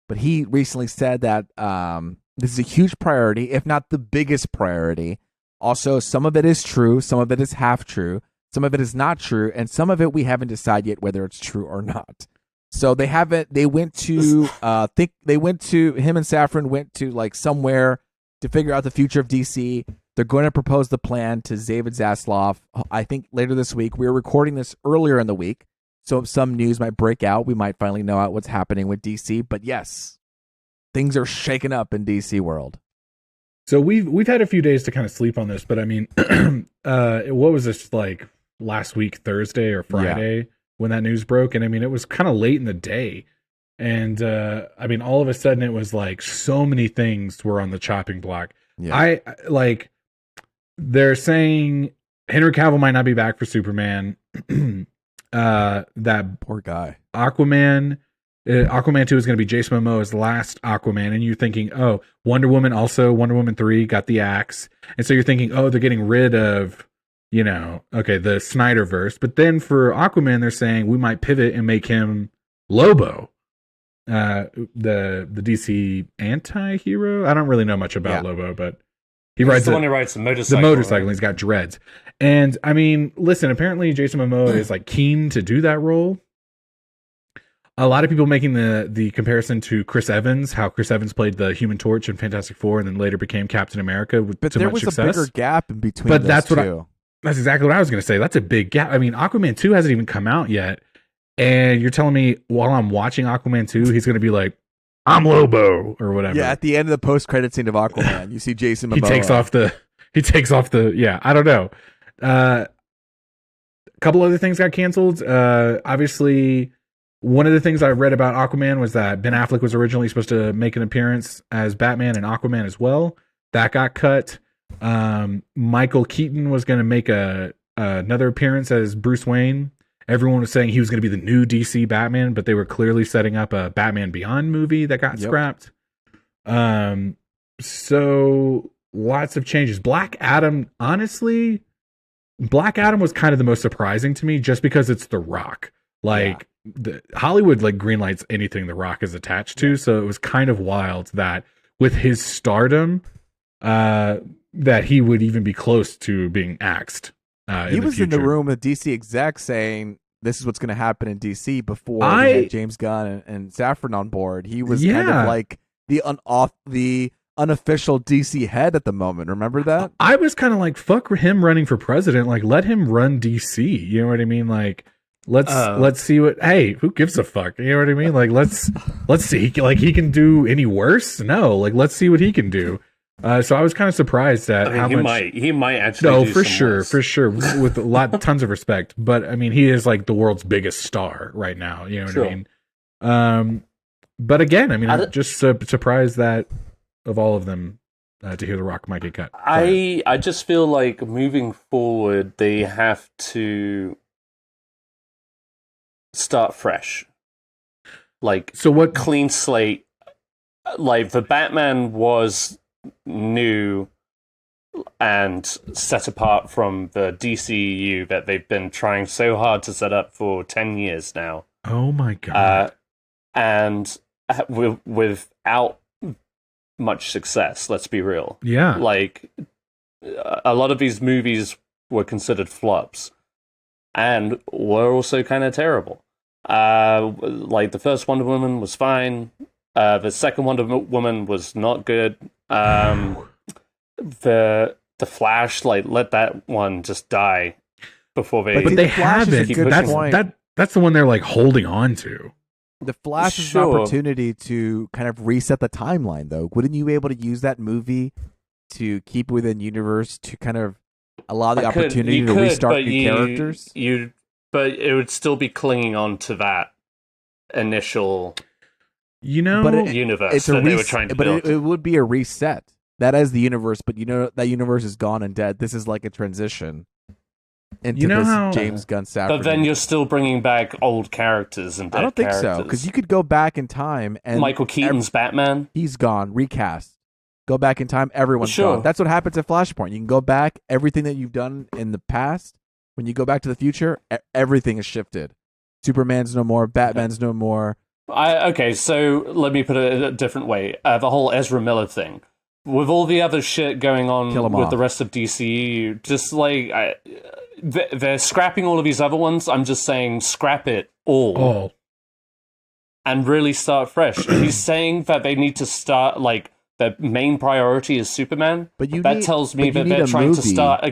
But he recently said that this is a huge priority, if not the biggest priority. Also, some of it is true, some of it is half true, some of it is not true, and some of it we haven't decided yet whether it's true or not. So him and Safran went to like somewhere to figure out the future of DC. They're going to propose the plan to David Zaslav, I think later this week. We were recording this earlier in the week, so some news might break out. We might finally know out what's happening with DC. But yes, things are shaking up in DC world. So we've had a few days to kind of sleep on this, but I mean, what was this, like last week, Thursday or Friday, when that news broke? And I mean, it was kind of late in the day. And I mean, all of a sudden it was like so many things were on the chopping block. Yeah. They're saying Henry Cavill might not be back for Superman. That poor guy. Aquaman 2 is going to be Jason Momoa's last Aquaman, and you're thinking, oh, Wonder Woman 3 got the axe, and so you're thinking, oh, they're getting rid of, the Snyderverse. But then for Aquaman, they're saying we might pivot and make him Lobo, the DC anti-hero. I don't really know much about Lobo, but He's the one who rides the motorcycle. The motorcycle. Right? He's got dreads. And I mean, listen, apparently Jason Momoa is like keen to do that role. A lot of people making the comparison to Chris Evans, how Chris Evans played the Human Torch in Fantastic Four and then later became Captain America with but too there much was success. A bigger gap in between but those that's two. That's exactly what I was going to say. That's a big gap. I mean, Aquaman 2 hasn't even come out yet. And you're telling me while I'm watching Aquaman 2, he's going to be like, I'm Lobo or whatever. Yeah, at the end of the post-credit scene of Aquaman, you see Jason Momoa. He takes off the I don't know. A couple other things got canceled. Obviously, one of the things I read about Aquaman was that Ben Affleck was originally supposed to make an appearance as Batman and Aquaman as well. That got cut. Michael Keaton was going to make another appearance as Bruce Wayne. Everyone was saying he was going to be the new DC Batman, but they were clearly setting up a Batman Beyond movie that got scrapped. So lots of changes. Black Adam was kind of the most surprising to me just because it's The Rock. Hollywood greenlights anything The Rock is attached to. So it was kind of wild that with his stardom, that he would even be close to being axed. He was in the room with DC execs saying this is what's going to happen in DC before we had James Gunn and Safran on board. He was kind of like the unofficial DC head at the moment. Remember that? I was kind of like, fuck him running for president. Like, let him run DC. You know what I mean? Like, let's see what. Hey, who gives a fuck? You know what I mean? Like, let's see. Like, he can do any worse? No. Like, let's see what he can do. So I was kind of surprised at how much. He might actually. No, do for some sure, worse. for sure, with tons of respect. But I mean, he is like the world's biggest star right now. You know what I mean? But again, I mean, I'm just surprised that of all of them, to hear The Rock might get cut. I just feel like moving forward, they have to start fresh. Like, So what? clean slate. Like, the Batman was new and set apart from the DCEU that they've been trying so hard to set up for 10 years now. Oh my god! And without much success, let's be real. Yeah, Like, a lot of these movies were considered flops and were also kind of terrible. Like, the first Wonder Woman was fine. The second Wonder Woman was not good. The Flash, like, let that one just die before they. but see, they The Flash is a haven't. good That's point. that's the one they're like holding on to. The Flash is an Sure. opportunity to kind of reset the timeline, though. Wouldn't you be able to use that movie to keep within universe to kind of allow the opportunity to restart new characters? But it would still be clinging on to that initial You know, But universe that they were trying to but build. it would be a reset. That is the universe, but you know that universe is gone and dead. This is like a transition into You know this how- James Gunn Safran. But then you're still bringing back old characters and dead I don't think characters. so, because you could go back in time and Michael Keaton's Batman. he's gone, recast. Go back in time, everyone's Sure. gone. That's what happens at Flashpoint. You can go back, everything that you've done in the past. When you go back to the future, everything is shifted. Superman's no more, Batman's no more. Okay, so let me put it a different way. The whole Ezra Miller thing. With all the other shit going on Kill 'em with off. the rest of DCU, just like they're scrapping all of these other ones. I'm just saying, scrap it all oh, and really start fresh. He's saying that they need to start, like, the main priority is Superman. But you That need, tells me but you that need they're a trying to movie start.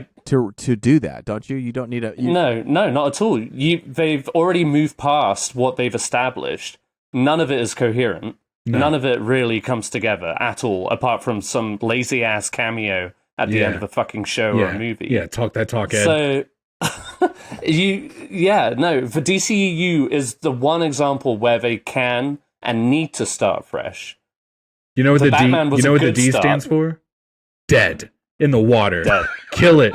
to do that, don't you? You don't need a. No, not at all. They've already moved past what they've established. None of it is coherent. no. None of it really comes together at all, apart from some lazy ass cameo at the Yeah. end of a fucking show or a movie. Yeah, talk that talk, Ed. So, the DCEU is the one example where they can and need to start fresh. You know what The the D? Batman was You know a what the good D start. stands for? Dead in the water. Dead. Kill it.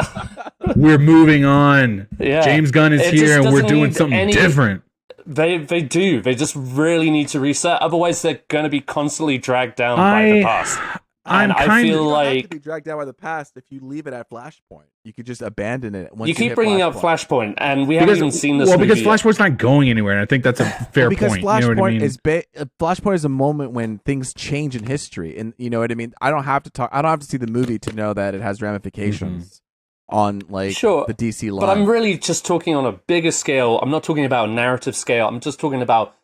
We're moving on. Yeah. James Gunn is It here, just and we're doesn't doing need something any- different. They do. They just really need to reset. Otherwise, they're going to be constantly dragged down by the past. I'm And I kind feel You don't have to like- be dragged down by the past if you leave it at Flashpoint. You could just abandon it. Once You keep hit bringing up Flashpoint. Flashpoint, and we haven't even seen this movie because yet. Flashpoint's not going anywhere, and I think that's a fair Because point. Flashpoint You know what I mean? is Flashpoint is a moment when things change in history, and you know what I mean. I don't have to see the movie to know that it has ramifications on like Sure, the DC line. But I'm really just talking on a bigger scale. I'm not talking about a narrative scale. I'm just talking about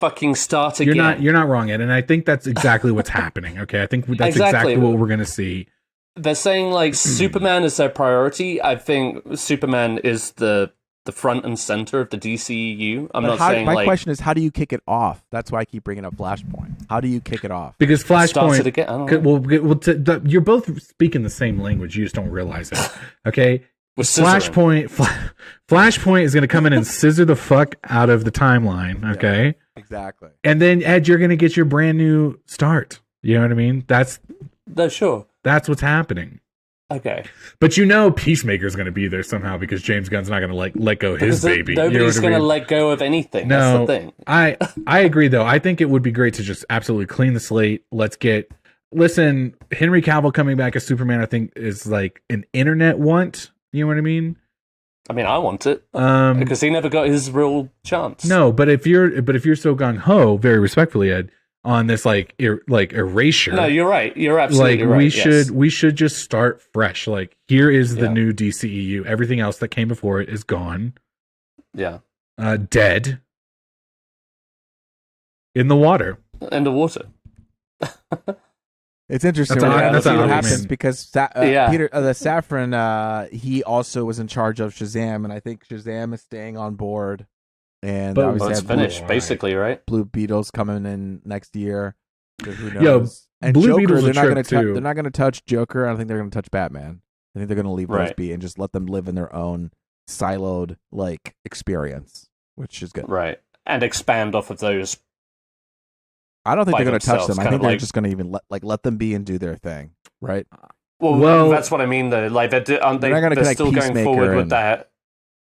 fucking start again. You're not wrong, Ed, and I think that's exactly what's happening. Okay, I think that's exactly what we're gonna see. They're saying like Superman is their priority. I think Superman is the front and center of the DCEU. I'm But not saying my like question is, how do you kick it off? That's why I keep bringing up Flashpoint. How do you kick it off? Because start it Flashpoint, again. I don't know. you're both speaking the same language. You just don't realize it. Okay, With scissoring. Flashpoint is going to come in and scissor the fuck out of the timeline. Okay, Exactly. and then Ed, you're going to get your brand new start. You know what I mean? No, sure. That's what's happening. Okay. But you know, Peacemaker's going to be there somehow because James Gunn's not going to let go his Because baby. You know nobody's what I going to mean? let go of anything. No, That's the thing. I agree though. I think it would be great to just absolutely clean the slate. Listen, Henry Cavill coming back as Superman, I think is like an internet want. You know what I mean? I mean, I want it because he never got his real chance. No, but if you're so gung ho, very respectfully, Ed, on this erasure. No, you're right. You're absolutely like right. we should just start fresh. Like here is the Yeah. new DCEU. Everything else that came before it is gone. Yeah. Dead. In the water. In the water. It's interesting. That's We're a- gonna that's see a what hot happens man. because Yeah. Peter the Safran he also was in charge of Shazam, and I think Shazam is staying on board. And But- obviously Well, it's have Blue- finished, basically, right? Blue Beetle's coming in next year. So who knows? And Blue Joker, Beetle's a they're not going trip, to too. they're not going to touch Joker. I don't think they're going to touch Batman. I think they're going to leave those Right. be and just let them live in their own siloed like experience, which is good. Right. And expand off of those. I don't think By they're going to touch themselves, them. I kind think of they're like- just going to even let them be and do their thing, right? Well, that's what I mean, though. Like, they're not gonna they're connect still going Peacemaker forward with and- that.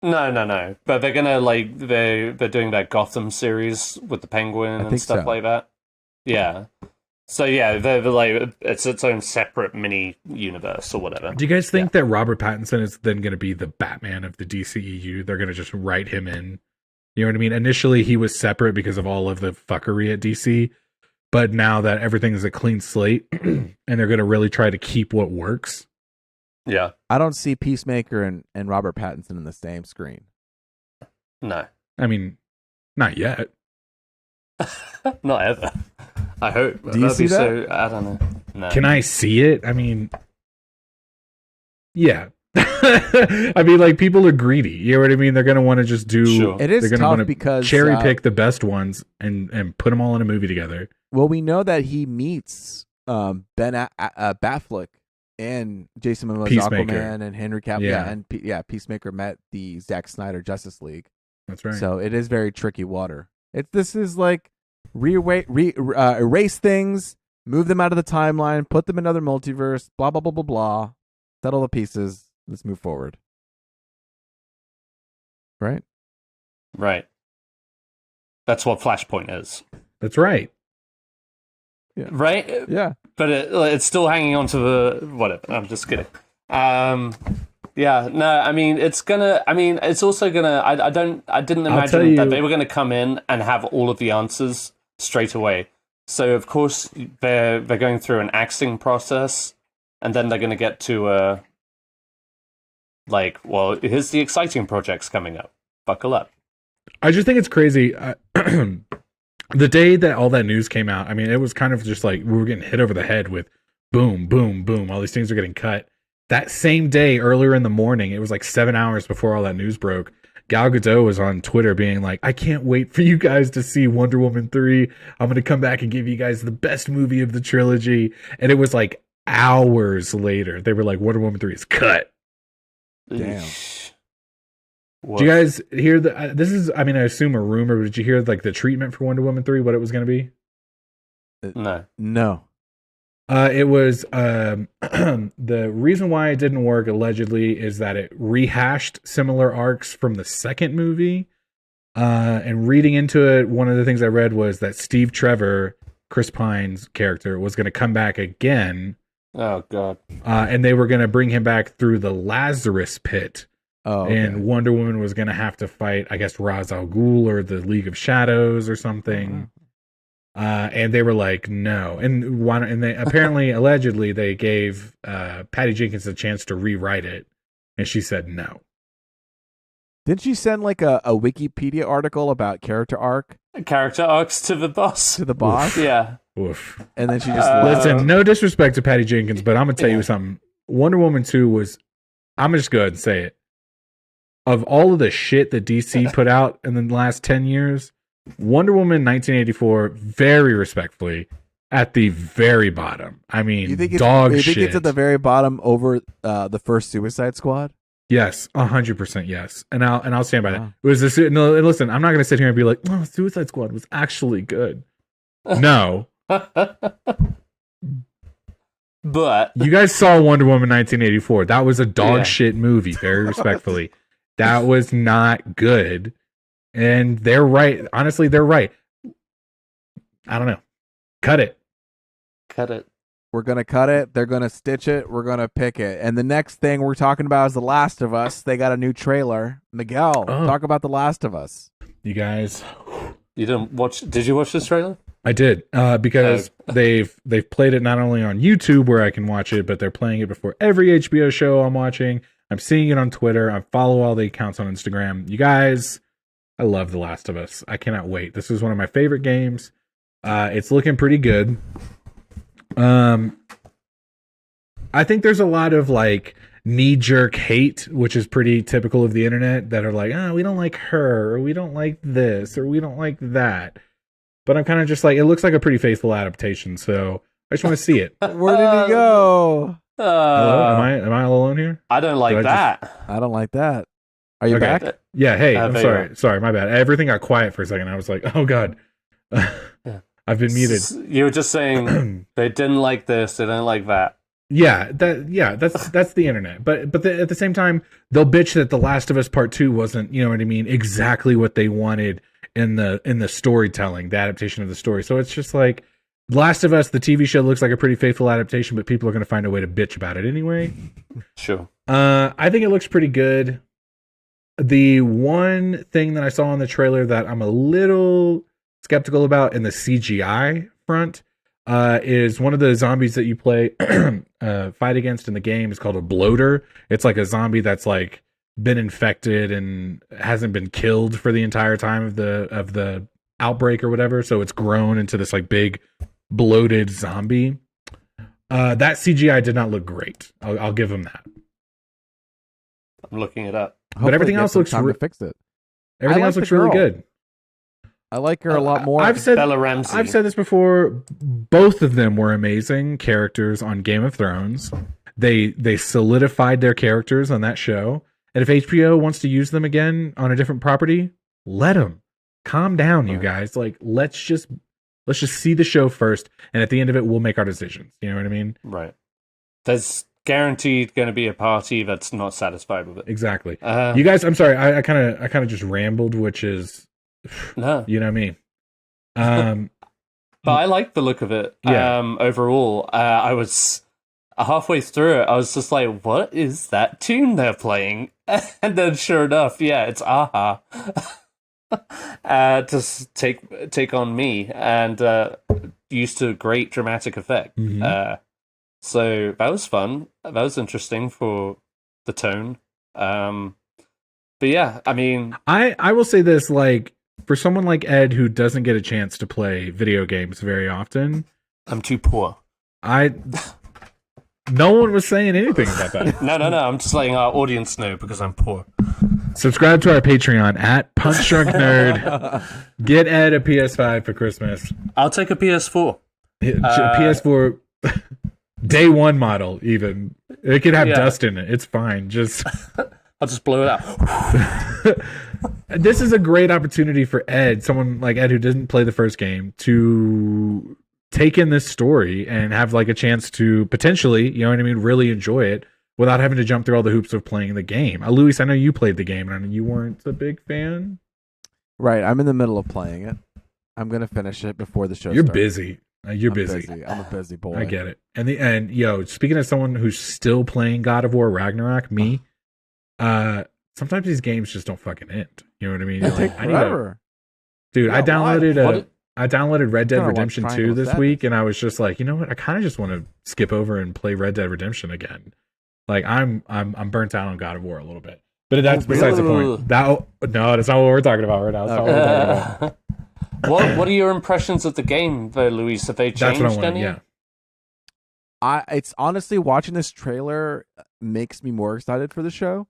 No. But they're gonna they're doing that Gotham series with the Penguin and think stuff so. like that. Yeah. So yeah, they're like it's its own separate mini universe or whatever. Do you guys think that Robert Pattinson is then going to be the Batman of the DCEU? They're going to just write him in. You know what I mean? Initially, he was separate because of all of the fuckery at DC. But now that everything is a clean slate and they're going to really try to keep what works. Yeah. I don't see Peacemaker and Robert Pattinson in the same screen. No. I mean, not yet. Not ever. I hope. Do you That'd see be that? So, I don't know. No. Can I see it? I mean, yeah. I mean, like, people are greedy. You know what I mean? They're going to want to just do. Sure. It is they're gonna tough wanna because cherry pick the best ones and put them all in a movie together. well, we know that he meets Ben Affleck and Jason Momoa's Peacemaker. Aquaman and Henry Cavill. Yeah. And Peacemaker met the Zack Snyder Justice League. That's right. So it is very tricky water. This is like erase things, move them out of the timeline, put them in another multiverse, blah blah blah blah blah. Settle the pieces. Let's move forward. Right? Right. That's what Flashpoint is. That's right. Right? Yeah. But it's still hanging on to the whatever. I'm just kidding. Yeah, no, I mean it's also gonna I didn't tell imagine you- that they were gonna come in and have all of the answers straight away. So of course they're going through an axing process and then they're gonna get to well, here's the exciting projects coming up. Buckle up. I just think it's crazy. The day that all that news came out, I mean, it was kind of just like we were getting hit over the head with boom, boom, boom. All these things are getting cut. That same day, earlier in the morning, it was like 7 hours before all that news broke. Gal Gadot was on Twitter being like, I can't wait for you guys to see Wonder Woman 3. I'm going to come back and give you guys the best movie of the trilogy. And it was like hours later, they were like, Wonder Woman 3 is cut. Damn. Did you guys hear this is, I mean, I assume a rumor, but did you hear like the treatment for Wonder Woman 3, what it was going to be? No. It was the reason why it didn't work allegedly is that it rehashed similar arcs from the second movie. And reading into it, one of the things I read was that Steve Trevor, Chris Pine's character, was going to come back again. Oh god. And they were going to bring him back through the Lazarus Pit. Oh, okay. And Wonder Woman was going to have to fight, I guess, Ra's al Ghul or the League of Shadows or something. And they were like, no. And they apparently, allegedly, they gave Patty Jenkins a chance to rewrite it. And she said no. Didn't she send like a Wikipedia article about character arc Character arcs to the boss. to the boss? Yeah. Oof. And then she just Listen, no disrespect to Patty Jenkins, but I'm going to tell you something. Wonder Woman 2 was, I'm going to just go ahead and say it. Of all of the shit that DC put out in the last 10 years, Wonder Woman 1984, very respectfully, at the very bottom. I mean, you think dog you shit. think it's at the very bottom over the first Suicide Squad? Yes, 100% yes. And I'll stand by that. Wow. It was this, no, and listen, I'm not going to sit here and be like, oh, Suicide Squad was actually good. No. But You guys saw Wonder Woman 1984. That was a dog Yeah. shit movie, very respectfully. That was not good. And they're right. Honestly, they're right. I don't know. Cut it. cut it. We're gonna cut it. They're gonna stitch it. We're gonna pick it. And the next thing we're talking about is The Last of Us. They got a new trailer. Miguel, talk about The Last of Us. You guys. You didn't watch? Did you watch this trailer? I did because they've played it not only on YouTube where I can watch it, but they're playing it before every HBO show I'm watching. I'm seeing it on Twitter. I follow all the accounts on Instagram. You guys, I love The Last of Us. I cannot wait. This is one of my favorite games. It's looking pretty good. I think there's a lot of like knee-jerk hate, which is pretty typical of the internet, that are like, oh, we don't like her, or we don't like this, or we don't like that. but I'm kind of just like, it looks like a pretty faithful adaptation, so I just want to see it. Where did he go? Hello? Am I all alone here? I don't like that. I don't like that. Are you Okay. back? Yeah, hey, I'm there sorry. you Sorry, my bad. Everything got quiet for a second. I was like, oh god. I've been muted. You were just saying they didn't like this, they don't like that. That's the internet. But at the same time, they'll bitch that The Last of Us Part 2 wasn't, you know what I mean, exactly what they wanted in the storytelling, the adaptation of the story. So it's just like Last of Us, the TV show, looks like a pretty faithful adaptation, but people are going to find a way to bitch about it anyway. Sure. I think it looks pretty good. The one thing that I saw in the trailer that I'm a little skeptical about in the CGI front is one of the zombies that you play fight against in the game is called a bloater. It's like a zombie that's like been infected and hasn't been killed for the entire time of the outbreak or whatever. So it's grown into this like big bloated zombie. That CGI did not look great. I'll give them that. I'm looking it up. But everything else looks time to fix it. Everything else looks really good. I like her a lot more. Bella Ramsey. I've said this before. Both of them were amazing characters on Game of Thrones. They solidified their characters on that show. And if HBO wants to use them again on a different property, let them. Calm down, you guys. Like let's just see the show first, and at the end of it, we'll make our decisions. You know what I mean? Right. There's guaranteed going to be a party that's not satisfied with it. Exactly. You guys, I'm sorry. I kind of just rambled, which is, no, you know me. But I like the look of it. Yeah. Overall, I was halfway through it. I was just like, "What is that tune they're playing?" And then, sure enough, yeah, it's Aha. To take on me, and used to great dramatic effect. Mm-hmm. So that was fun. That was interesting for the tone. But yeah, I mean, I will say this, like, for someone like Ed who doesn't get a chance to play video games very often, I'm too poor. No one was saying anything about that. No. I'm just letting our audience know because I'm poor. Subscribe to our Patreon at Punch Drunk Nerd. Get Ed a PS5 for Christmas. I'll take a PS4. PS4 day one model, even. It could have dust in it. It's fine. I'll just blow it out. This is a great opportunity for Ed, someone like Ed who didn't play the first game, to take in this story and have like a chance to potentially, you know what I mean, really enjoy it without having to jump through all the hoops of playing the game. Luis, I know you played the game and I know you weren't a big fan. Right, I'm in the middle of playing it. I'm gonna finish it before the show You're starts. busy. You're busy. I'm a busy boy. I get it. And yo, speaking of someone who's still playing God of War Ragnarok, me, sometimes these games just don't fucking end. You know what I mean? They take forever. Dude, Yeah, I downloaded Red Dead Kinda Redemption watch 2 Triangle this Sadness. week, and I was just like, you know what? I kind of just want to skip over and play Red Dead Redemption again. Like I'm burnt out on God of War a little bit. But that's besides the point. No, that's not what we're talking about right now. That's not what we're talking about. What are your impressions of the game, though, Luis? Have they That's what I changed want. any? Yeah. It's honestly, watching this trailer makes me more excited for the show.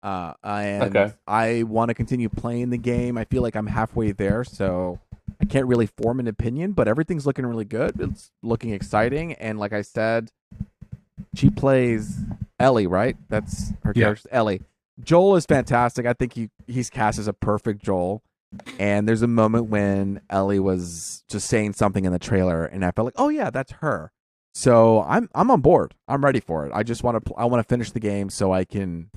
And I want to continue playing the game. I feel like I'm halfway there, so I can't really form an opinion, but everything's looking really good. It's looking exciting, and like I said, she plays Ellie, right? That's her character, Ellie. Joel is fantastic. I think he's cast as a perfect Joel. And there's a moment when Ellie was just saying something in the trailer, and I felt like, oh yeah, that's her. So I'm on board. I'm ready for it. I just want to finish the game so I can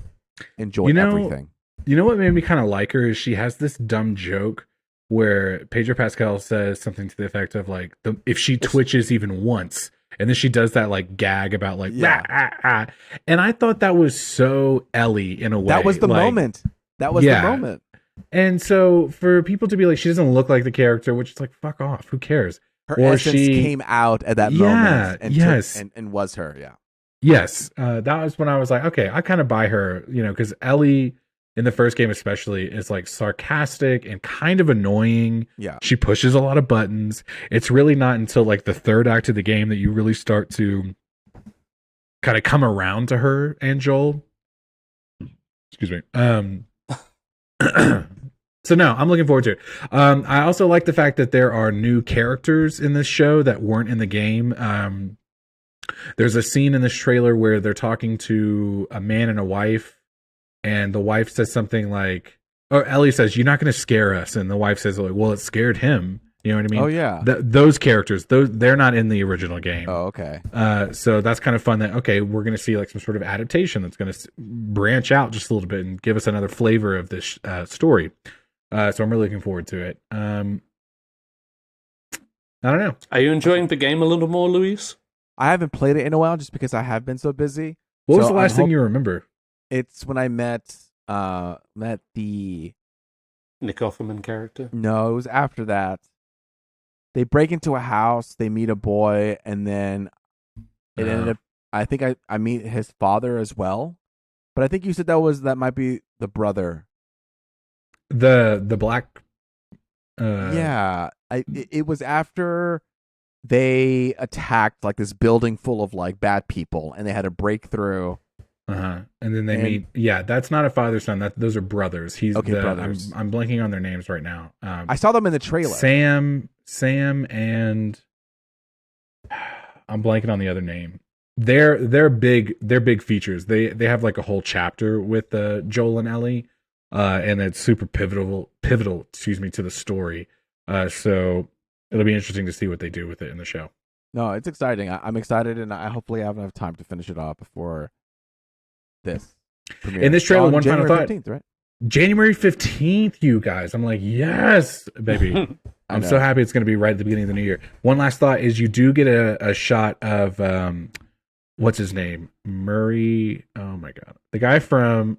enjoy everything. You know what made me kind of like her is she has this dumb joke where Pedro Pascal says something to the effect of like, if she twitches even once, and then she does that like gag about like, and I thought that was so Ellie in a way. That was the moment. That was the moment. And so for people to be like, she doesn't look like the character, which is like, fuck off. Who cares? Her essence came out at that moment and was her. Yeah. Yes. That was when I was like, okay, I kind of buy her, you know, because Ellie in the first game especially is like sarcastic and kind of annoying. Yeah. She pushes a lot of buttons. It's really not until like the third act of the game that you really start to kind of come around to her and Joel. Excuse me. So no, I'm looking forward to it. I also like the fact that there are new characters in this show that weren't in the game. There's a scene in this trailer where they're talking to a man and a wife, and the wife says something like, or Ellie says, "You're not going to scare us," and the wife says, "Well, it scared him." You know what I mean? Oh yeah. Those characters, they're not in the original game. Oh okay. So that's kind of fun. That okay, we're going to see like some sort of adaptation that's going to branch out just a little bit and give us another flavor of this story. So I'm really looking forward to it. I don't know. Are you enjoying the game a little more, Luis? I haven't played it in a while just because I have been so busy. What was the last thing you remember? It's when I met the Nick Offerman character? No, it was after that. They break into a house, they meet a boy, and then it ended up. I think I meet his father as well, but I think you said that might be the brother. The black. Yeah, it was after they attacked like this building full of like bad people, and they had a breakthrough. And then they meet. Yeah, that's not a father son. Those are brothers. Brothers. I'm blanking on their names right now. I saw them in the trailer. Sam, and I'm blanking on the other name. They're big features. They have like a whole chapter with Joel and Ellie, and it's super pivotal. Excuse me, to the story. So it'll be interesting to see what they do with it in the show. No, it's exciting. I'm excited, and I hopefully have enough time to finish it off before this premiere. In this trailer, one January final thought. 15th, right? January 15th, you guys. I'm like, yes, baby. I'm so happy it's going to be right at the beginning of the new year. One last thought is you do get a shot of, what's his name? Murray. Oh my God. The guy from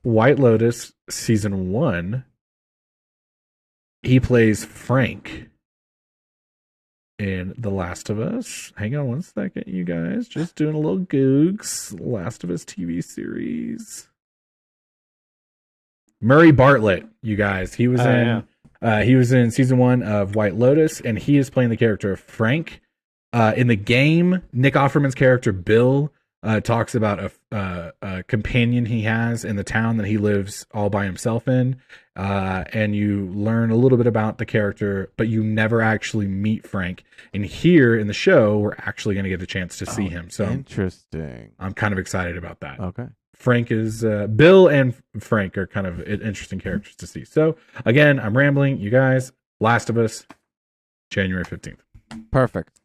White Lotus season 1. He plays Frank in The Last of Us. Hang on one second, you guys. Just doing a little googs. Last of Us TV series. Murray Bartlett, you guys. He was he was in season 1 of White Lotus, and he is playing the character of Frank. In the game, Nick Offerman's character Bill talks about a companion he has in the town that he lives all by himself in, and you learn a little bit about the character, but you never actually meet Frank. And here in the show, we're actually going to get a chance to see him. So interesting. I'm kind of excited about that. Okay. Frank is Bill and Frank are kind of interesting characters to see. So again, I'm rambling. You guys, Last of Us, January 15th. Perfect.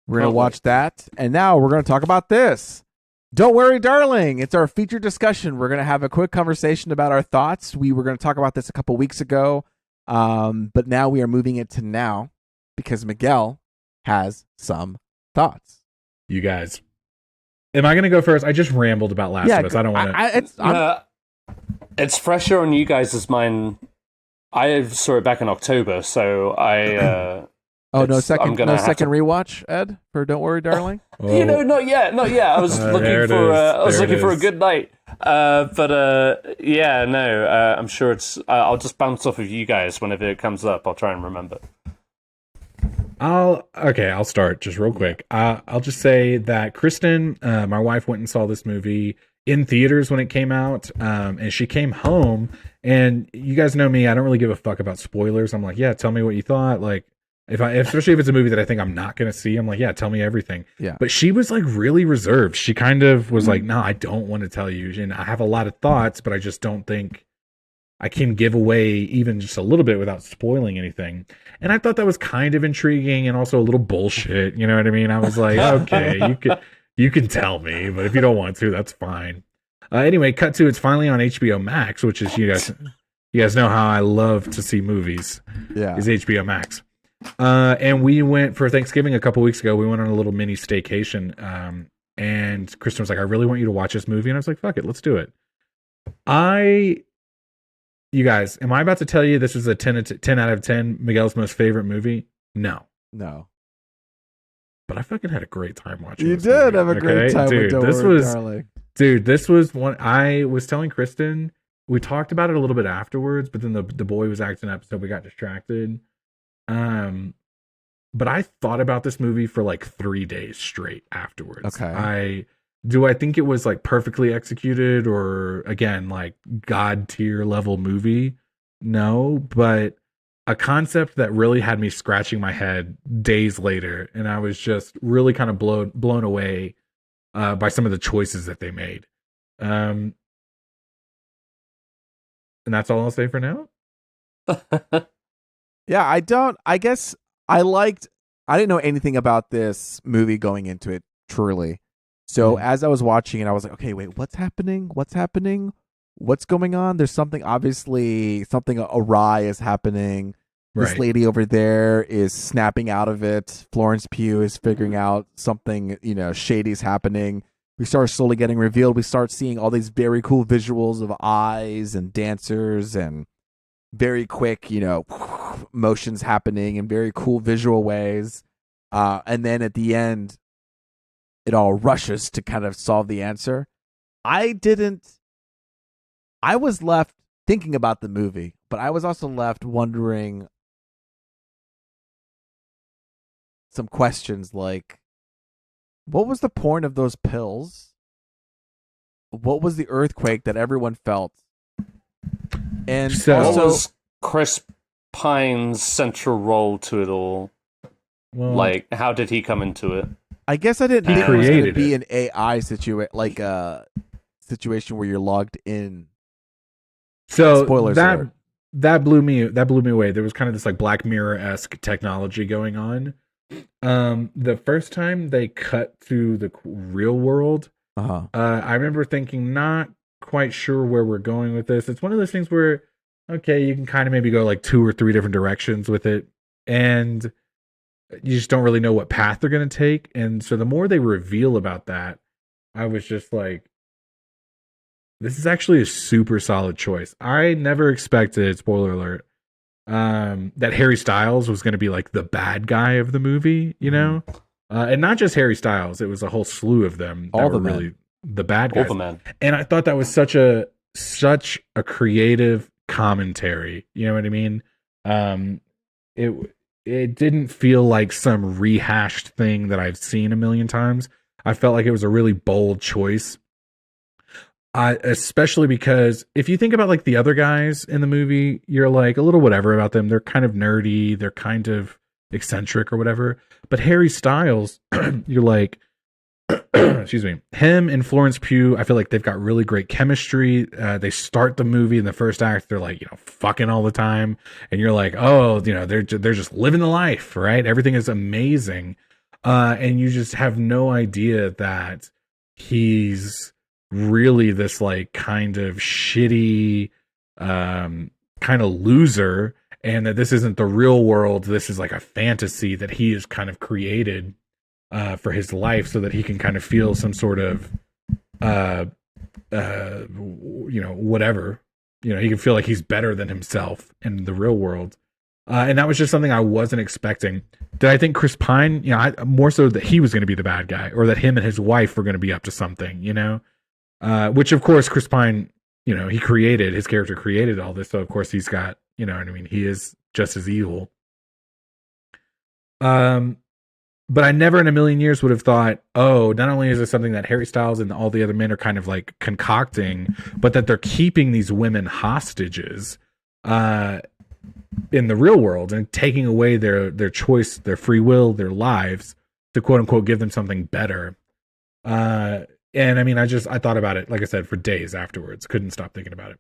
We're going to watch that. And now we're going to talk about this. Don't worry, darling. It's our feature discussion. We're going to have a quick conversation about our thoughts. We were going to talk about this a couple weeks ago, but now we are moving it to now because Miguel has some thoughts. You guys. Am I going to go first? I just rambled about Last of Us. I don't want to. It's fresher on you guys as mine. I saw it back in October, so I. No second rewatch, Ed, for Don't Worry, Darling. Not yet. I was looking for a good night. I'm sure it's. I'll just bounce off of you guys whenever it comes up. I'll try and remember. I'll start just real quick. I'll just say that Kristen, my wife, went and saw this movie in theaters when it came out, and she came home, and you guys know me, I don't really give a fuck about spoilers. I'm like, yeah, tell me what you thought. Like, especially if it's a movie that I think I'm not going to see, I'm like, yeah, tell me everything. Yeah. But she was like really reserved. She kind of was like, no, I don't want to tell you. And I have a lot of thoughts, but I just don't think I can give away even just a little bit without spoiling anything. And I thought that was kind of intriguing and also a little bullshit. You know what I mean? I was like, okay, you can tell me, but if you don't want to, that's fine. Anyway, cut to it's finally on HBO Max, which is you guys know how I love to see movies. Yeah, is HBO Max. And we went for Thanksgiving a couple weeks ago. We went on a little mini staycation. And Kristen was like, I really want you to watch this movie. And I was like, fuck it, let's do it. You guys, am I about to tell you this was a 10 out of 10 Miguel's most favorite movie? No. But I fucking had a great time watching You this did movie. have a great time with Don't Worry, Darling. Dude, this was one I was telling Kristen. We talked about it a little bit afterwards, but then the boy was acting up, so we got distracted. But I thought about this movie for like 3 days straight afterwards. Okay. I think it was like perfectly executed or again, like God tier level movie? no, but a concept that really had me scratching my head days later, and I was just really kind of blown away by some of the choices that they made. And that's all I'll say for now. Yeah, I guess I didn't know anything about this movie going into it, truly. So as I was watching it, I was like, okay, wait, what's happening? What's happening? What's going on? There's something awry is happening. This Right. lady over there is snapping out of it. Florence Pugh is figuring out something, shady is happening. We start slowly getting revealed. We start seeing all these very cool visuals of eyes and dancers and very quick, motions happening in very cool visual ways. And then at the end, it all rushes to kind of solve the answer. I was left thinking about the movie, but I was also left wondering some questions like, what was the point of those pills? What was the earthquake that everyone felt? And So- What also, was Chris Pine's central role to it all? Well, Like, how did he come into it? I guess I didn't He think it was going to created be it. an AI situation, like a situation where you're logged in. so Spoilers alert. that blew me away. There was kind of this like Black Mirror-esque technology going on. The first time they cut to the real world, Uh-huh. I remember thinking, not quite sure where we're going with this. It's one of those things where, okay, you can kind of maybe go like 2 or 3 different directions with it, and you just don't really know what path they're going to take. And so the more they reveal about that, I was just like, this is actually a super solid choice. I never expected, spoiler alert, that Harry Styles was going to be like the bad guy of the movie, and not just Harry Styles. It was a whole slew of them that All the were men. really the bad All guys. the men. And I thought that was such a creative commentary. You know what I mean? It didn't feel like some rehashed thing that I've seen a million times. I felt like it was a really bold choice. Especially because if you think about like the other guys in the movie, you're like a little whatever about them. They're kind of nerdy, they're kind of eccentric or whatever. But Harry Styles, you're like, excuse me, him and Florence Pugh, I feel like they've got really great chemistry. They start the movie in the first act, they're like, fucking all the time, and you're like, oh, they're just living the life, right? Everything is amazing, and you just have no idea that he's really this like kind of shitty, kind of loser, and that this isn't the real world. This is like a fantasy that he has kind of created for his life, so that he can kind of feel some sort of, whatever, he can feel like he's better than himself in the real world. And that was just something I wasn't expecting. Did I think Chris Pine, more so that he was going to be the bad guy, or that him and his wife were going to be up to something, which of course Chris Pine, his character created all this. So of course he's got, he is just as evil. But I never in a million years would have thought, oh, not only is this something that Harry Styles and all the other men are kind of like concocting, but that they're keeping these women hostages in the real world and taking away their choice, their free will, their lives to quote unquote give them something better. And I mean, I thought about it, like I said, for days afterwards. Couldn't stop thinking about it.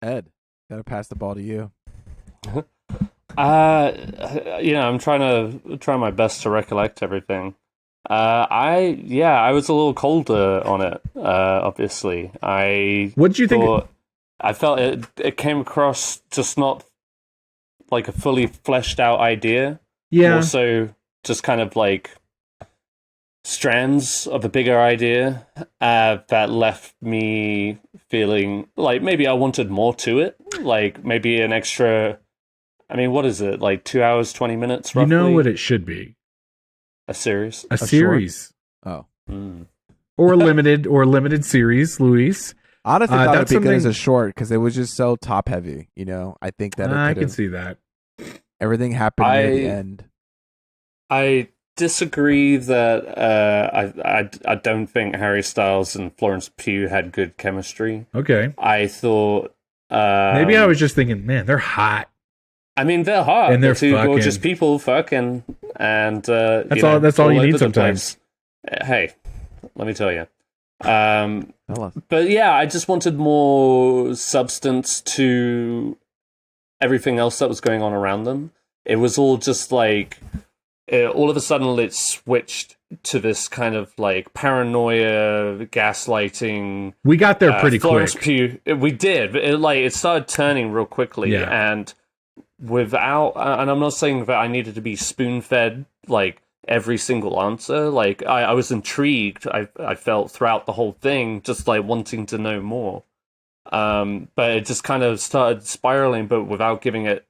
Ed, gotta pass the ball to you. I'm trying my best to recollect everything. I was a little colder on it. Obviously, What did you think? I felt it came across just not like a fully fleshed out idea. Yeah. More so just kind of like strands of a bigger idea that left me feeling like maybe I wanted more to it. Like maybe an extra. I mean, what is it? Like 2 hours, 20 minutes, roughly? You know what it should be? A series? A series. Oh. Or limited series, Luis. Honestly, I thought it'd that's be good as something- a short because it was just so top heavy. I think that I it can could've- see that. everything happened near the end. I disagree that I don't think Harry Styles and Florence Pugh had good chemistry. Okay. I thought Maybe I was just thinking, man, they're hot. I mean, they're hot. And they're two fucking... gorgeous people fucking, and that's all you need sometimes. Hey, let me tell you. But yeah, I just wanted more substance to everything else that was going on around them. It was all just like, all of a sudden it switched to this kind of like paranoia, gaslighting. We got there pretty Florence quick. Pugh. We did. It started turning real quickly, and without, and I'm not saying that I needed to be spoon-fed like every single answer. Like I was intrigued. I felt throughout the whole thing, just like wanting to know more. But it just kind of started spiraling, but without giving it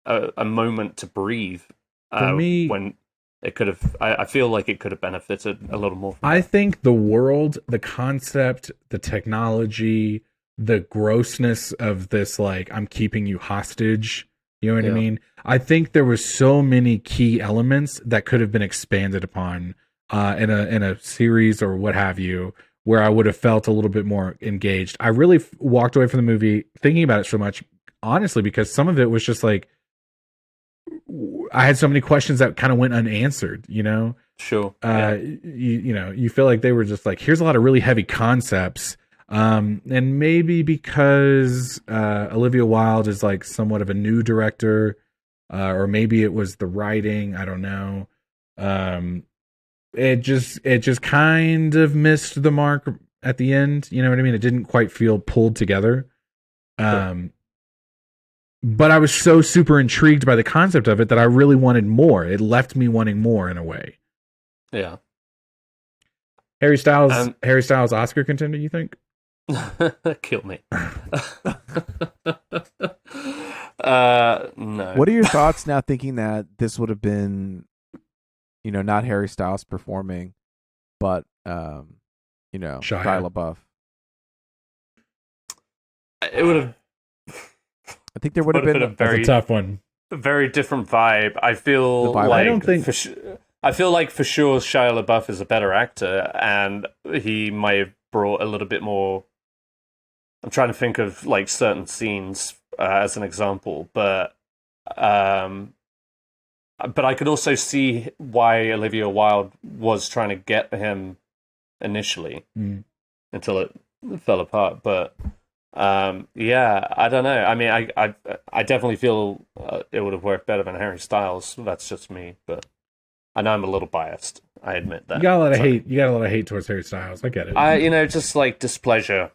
a moment to breathe. For me, when it could have, I feel like it could have benefited a little more. I think the world, the concept, the technology, the grossness of this, like, I'm keeping you hostage. You know what I mean? I think there was so many key elements that could have been expanded upon in a series or what have you, where I would have felt a little bit more engaged. I really walked away from the movie thinking about it so much, honestly, because some of it was just like, I had so many questions that kind of went unanswered, you know? Sure. You feel like they were just like, here's a lot of really heavy concepts. And maybe because Olivia Wilde is like somewhat of a new director, or maybe it was the writing, I don't know. It just kind of missed the mark at the end. You know what I mean? It didn't quite feel pulled together. Sure. But I was so super intrigued by the concept of it that I really wanted more. It left me wanting more in a way. Yeah. Harry Styles Oscar contender, you think? Kill me. No. What are your thoughts now, thinking that this would have been, not Harry Styles performing, but Shia LaBeouf? It would have. I think there would have been a tough one. A very different vibe. I feel like I don't think. I feel like for sure Shia LaBeouf is a better actor, and he might have brought a little bit more. I'm trying to think of like certain scenes as an example, but I could also see why Olivia Wilde was trying to get him initially until it fell apart. But I don't know. I mean, I definitely feel it would have worked better than Harry Styles. That's just me, but I know I'm a little biased. I admit that. You got a lot of hate. You got a lot of hate towards Harry Styles. I get it. Just like displeasure.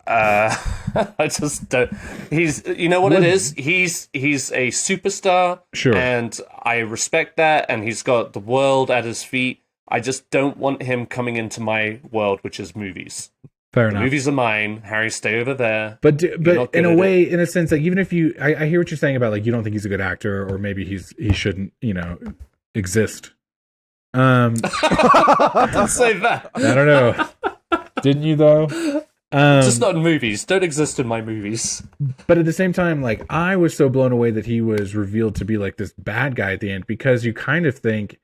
I just don't. He's, you know what it is. He's a superstar, sure, and I respect that. And he's got the world at his feet. I just don't want him coming into my world, which is movies. Fair enough. Movies are mine. Harry, stay over there. But in a way, in a sense, like even if I hear what you're saying about like you don't think he's a good actor, or maybe he shouldn't, exist. Don't say that. I don't know. Didn't you though? Just not in movies. Don't exist in my movies. But at the same time, like I was so blown away that he was revealed to be like this bad guy at the end, because you kind of think,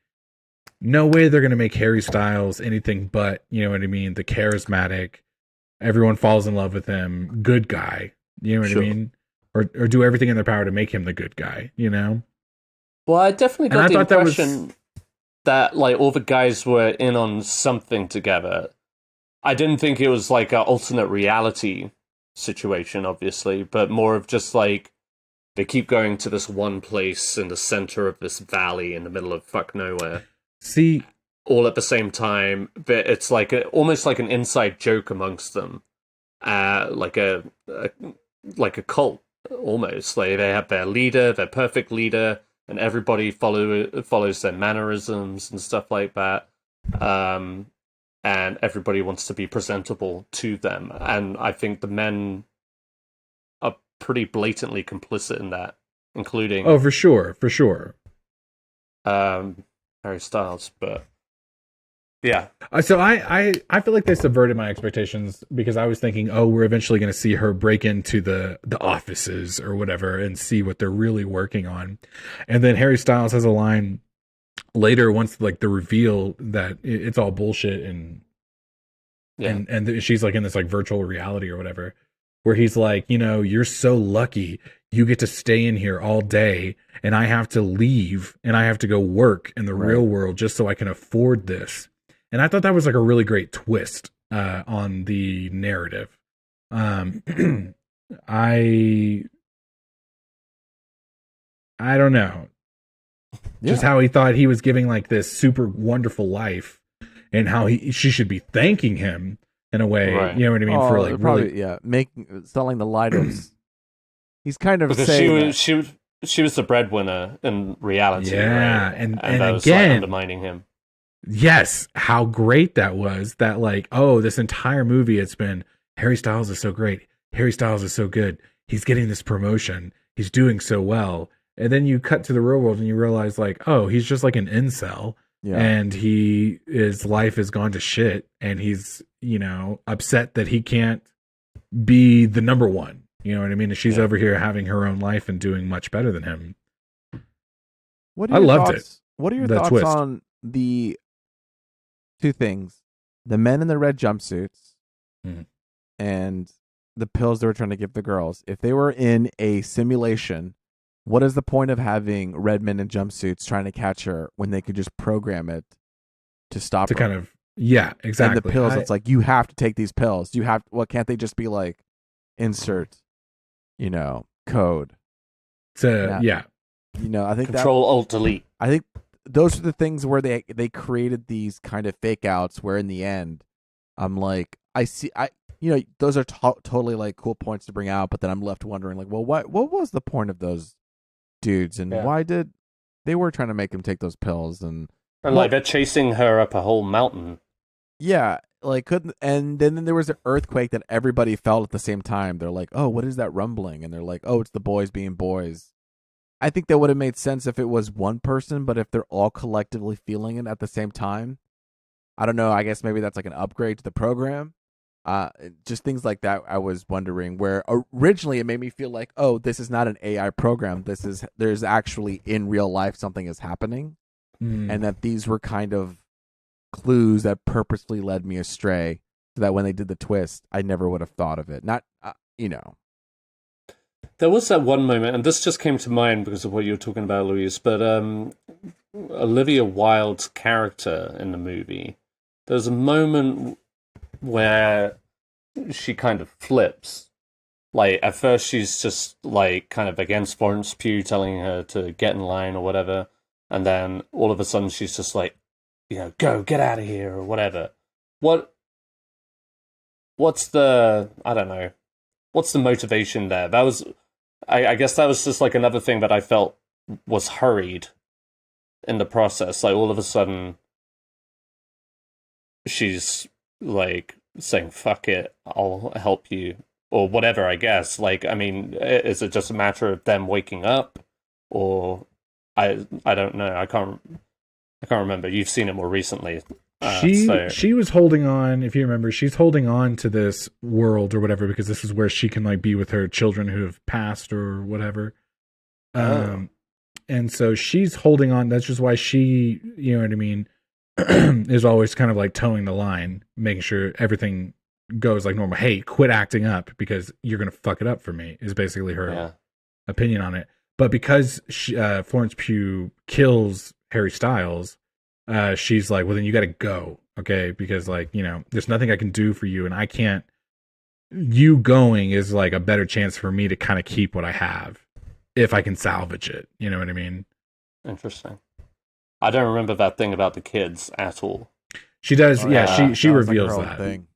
no way they're going to make Harry Styles anything but, you know what I mean, the charismatic, everyone falls in love with him, good guy. You know what I mean? Or do everything in their power to make him the good guy, Well, I definitely got the impression that like all the guys were in on something together. I didn't think it was like an alternate reality situation, obviously, but more of just like they keep going to this one place in the center of this valley in the middle of fuck nowhere. See, all at the same time, but it's like almost like an inside joke amongst them, like a cult almost. Like they have their leader, their perfect leader, and everybody follows their mannerisms and stuff like that. And everybody wants to be presentable to them. And I think the men are pretty blatantly complicit in that, including... Oh, for sure. Harry Styles, but... Yeah. So I feel like they subverted my expectations, because I was thinking, we're eventually going to see her break into the offices or whatever and see what they're really working on. And then Harry Styles has a line later, once like the reveal that it's all bullshit and she's like in this like virtual reality or whatever, where he's like, you're so lucky you get to stay in here all day and I have to leave and I have to go work in the real world just so I can afford this. And I thought that was like a really great twist on the narrative. I don't know. Just how he thought he was giving like this super wonderful life and how she should be thanking him in a way, you know what I mean? For like probably, selling the lighters. He's kind of because saying she was the breadwinner in reality, and that was, again, like, undermining him. Yes, how great that was. That like, this entire movie, it's been Harry Styles is so great. Harry Styles is so good. He's getting this promotion. He's doing so well. And then you cut to the real world and you realize like, he's just like an incel. Yeah. And his life has gone to shit. And he's, upset that he can't be the number one. You know what I mean? And she's over here having her own life and doing much better than him. I loved it. What are your thoughts on the two things? The men in the red jumpsuits and the pills they were trying to give the girls. If they were in a simulation, what is the point of having red men in jumpsuits trying to catch her when they could just program it to stop her? Kind of, exactly. And the pills, it's like, you have to take these pills. Can't they just be like, insert, code? I think Control-Alt-Delete. I think those are the things where they created these kind of fake outs where in the end, I'm like, those are totally like cool points to bring out, but then I'm left wondering like, well, what was the point of those dudes and why did they were trying to make him take those pills and like they're chasing her up a whole mountain. Yeah, like and then there was an earthquake that everybody felt at the same time. They're like, oh, what is that rumbling? And they're like, oh, it's the boys being boys. I think that would have made sense if it was one person, but if they're all collectively feeling it at the same time, I don't know. I guess maybe that's like an upgrade to the program. Just things like that. I was wondering where originally it made me feel like, oh, this is not an AI program. There's actually in real life something is happening, and that these were kind of clues that purposely led me astray, so that when they did the twist, I never would have thought of it. Not, There was that one moment, and this just came to mind because of what you were talking about, Louise, but Olivia Wilde's character in the movie, there's a moment where she kind of flips. Like, at first she's just, like, kind of against Florence Pugh, telling her to get in line or whatever, and then all of a sudden she's just like, go, get out of here, or whatever. What's the, I don't know, what's the motivation there? That was, I guess that was just, like, another thing that I felt was hurried in the process. Like, all of a sudden, she's like saying fuck it, I'll help you or whatever, I guess. Like, I mean, is it just a matter of them waking up, or I don't know, I can't remember. You've seen it more recently. She was holding on, if you remember, she's holding on to this world or whatever because this is where she can like be with her children who have passed or whatever. And so she's holding on. That's just why she, you know what I mean, is always kind of like towing the line, making sure everything goes like normal. Hey, quit acting up because you're going to fuck it up for me, is basically her opinion on it. But because Florence Pugh kills Harry Styles, she's like, well, then you got to go. Okay. Because like, there's nothing I can do for you. And I can't, you going is like a better chance for me to kind of keep what I have if I can salvage it. You know what I mean? Interesting. I don't remember that thing about the kids at all. She does. She reveals like that. Thing.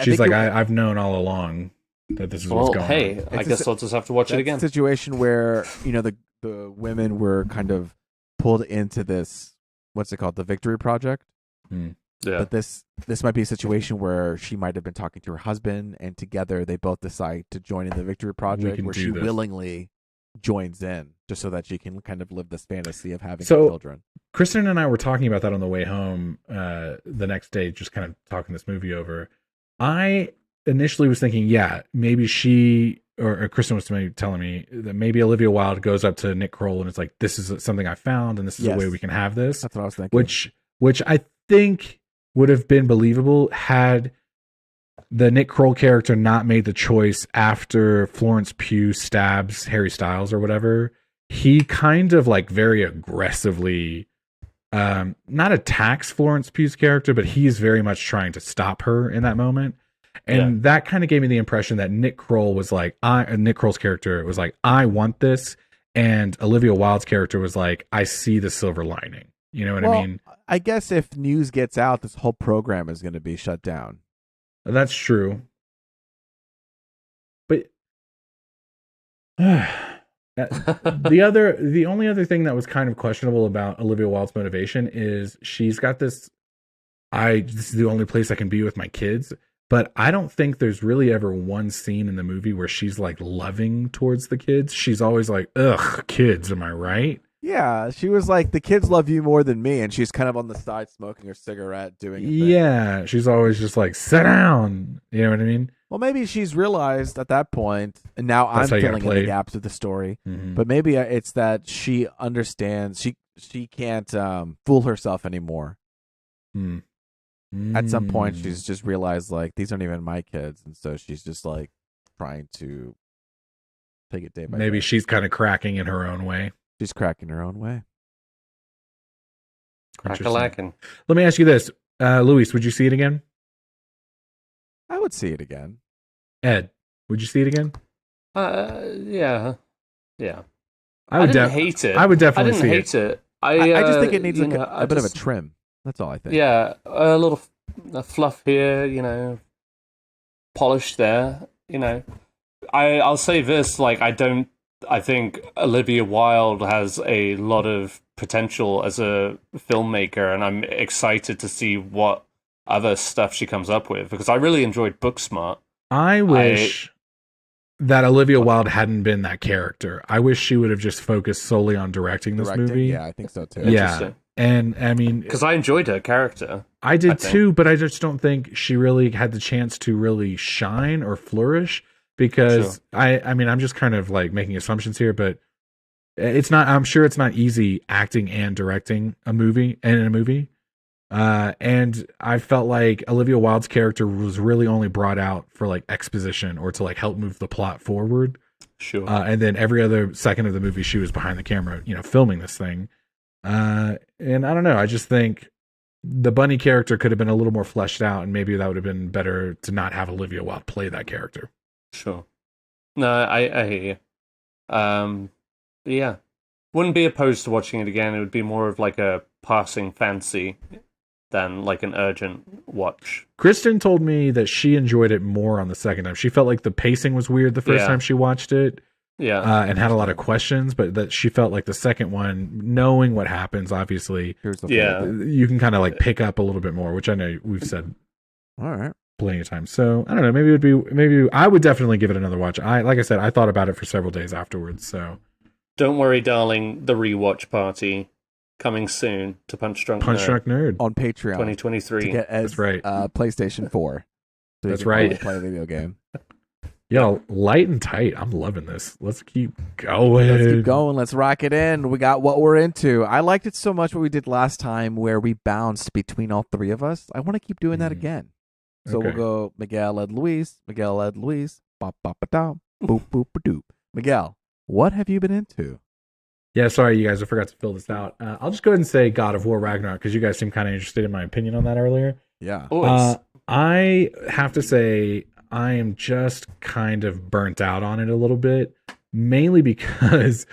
She's like, I've known all along that this is what's going on. Hey, I guess I'll just have to watch it again. A situation where, the women were kind of pulled into this, what's it called? The Victory Project. Yeah. But this might be a situation where she might have been talking to her husband, and together they both decide to join in the Victory Project, where she willingly joins in just so that she can kind of live this fantasy of having children. Kristen and I were talking about that on the way home the next day, just kind of talking this movie over. I initially was thinking, maybe she or Kristen was telling me that maybe Olivia Wilde goes up to Nick Kroll and it's like, this is something I found and this is a way we can have this. That's what I was thinking. Which I think would have been believable had the Nick Kroll character not made the choice after Florence Pugh stabs Harry Styles or whatever, he kind of like very aggressively not attacks Florence Pugh's character, but he's very much trying to stop her in that moment. And that kind of gave me the impression that Nick Kroll's character was like, I want this. And Olivia Wilde's character was like, I see the silver lining. You know what I mean? I guess if news gets out, this whole program is going to be shut down. That's true. But the only other thing that was kind of questionable about Olivia Wilde's motivation is she's got this is the only place I can be with my kids. But I don't think there's really ever one scene in the movie where she's like loving towards the kids. She's always like, ugh, kids, am I right? Yeah, she was like, the kids love you more than me. And she's kind of on the side smoking her cigarette, doing it. Yeah, she's always just like, sit down. You know what I mean? Well, maybe she's realized at that point, and now I'm filling in the gaps of the story. Mm-hmm. But maybe it's that she understands she can't fool herself anymore. At some point, she's just realized, like, these aren't even my kids. And so she's just, like, trying to take it day by day. Maybe she's kind of cracking in her own way. She's cracking her own way. Crack-a-lackin'. Let me ask you this. Luis, would you see it again? I would see it again. Ed, would you see it again? Yeah. I didn't hate it. I would definitely see it. I didn't hate it. I just think it needs a bit of a trim. That's all I think. Yeah, a little fluff here, polished there, I'll say this, like, I think Olivia Wilde has a lot of potential as a filmmaker, and I'm excited to see what other stuff she comes up with, because I really enjoyed Booksmart. I wish that Olivia Wilde hadn't been that character. I wish she would have just focused solely on directing this movie. Yeah, I think so too. Yeah. And I mean, because I enjoyed her character. I did too, but I just don't think she really had the chance to really shine or flourish, because I mean, I'm just kind of like making assumptions here, but I'm sure it's not easy acting and directing a movie. And I felt like Olivia Wilde's character was really only brought out for like exposition or to like help move the plot forward. Sure. And then every other second of the movie, she was behind the camera, filming this thing. And I don't know. I just think the bunny character could have been a little more fleshed out, and maybe that would have been better to not have Olivia Wilde play that character. Sure. No, I hear you. Yeah. Wouldn't be opposed to watching it again. It would be more of like a passing fancy than like an urgent watch. Kristen told me that she enjoyed it more on the second time. She felt like the pacing was weird the first time she watched it. Yeah. And had a lot of questions, but that she felt like the second one, knowing what happens, obviously, you can kind of like pick up a little bit more, which I know we've said plenty of times. So I don't know, maybe I would definitely give it another watch. Like I said, I thought about it for several days afterwards. So don't worry, darling, the rewatch party coming soon to Punch Drunk Nerd on Patreon 2023 to get Ed's, PlayStation 4. So that's right. Play a video game. Yo, light and tight. I'm loving this. Let's keep going. Let's rock it in. We got what we're into. I liked it so much what we did last time where we bounced between all three of us. I want to keep doing that again. So we'll go Miguel, Ed, Luis. Bop, bop, ba, boop, boop, ba, doop. Miguel, what have you been into? Yeah, sorry, you guys. I forgot to fill this out. I'll just go ahead and say God of War Ragnarok, because you guys seem kind of interested in my opinion on that earlier. Yeah. I have to say, I am just kind of burnt out on it a little bit, mainly because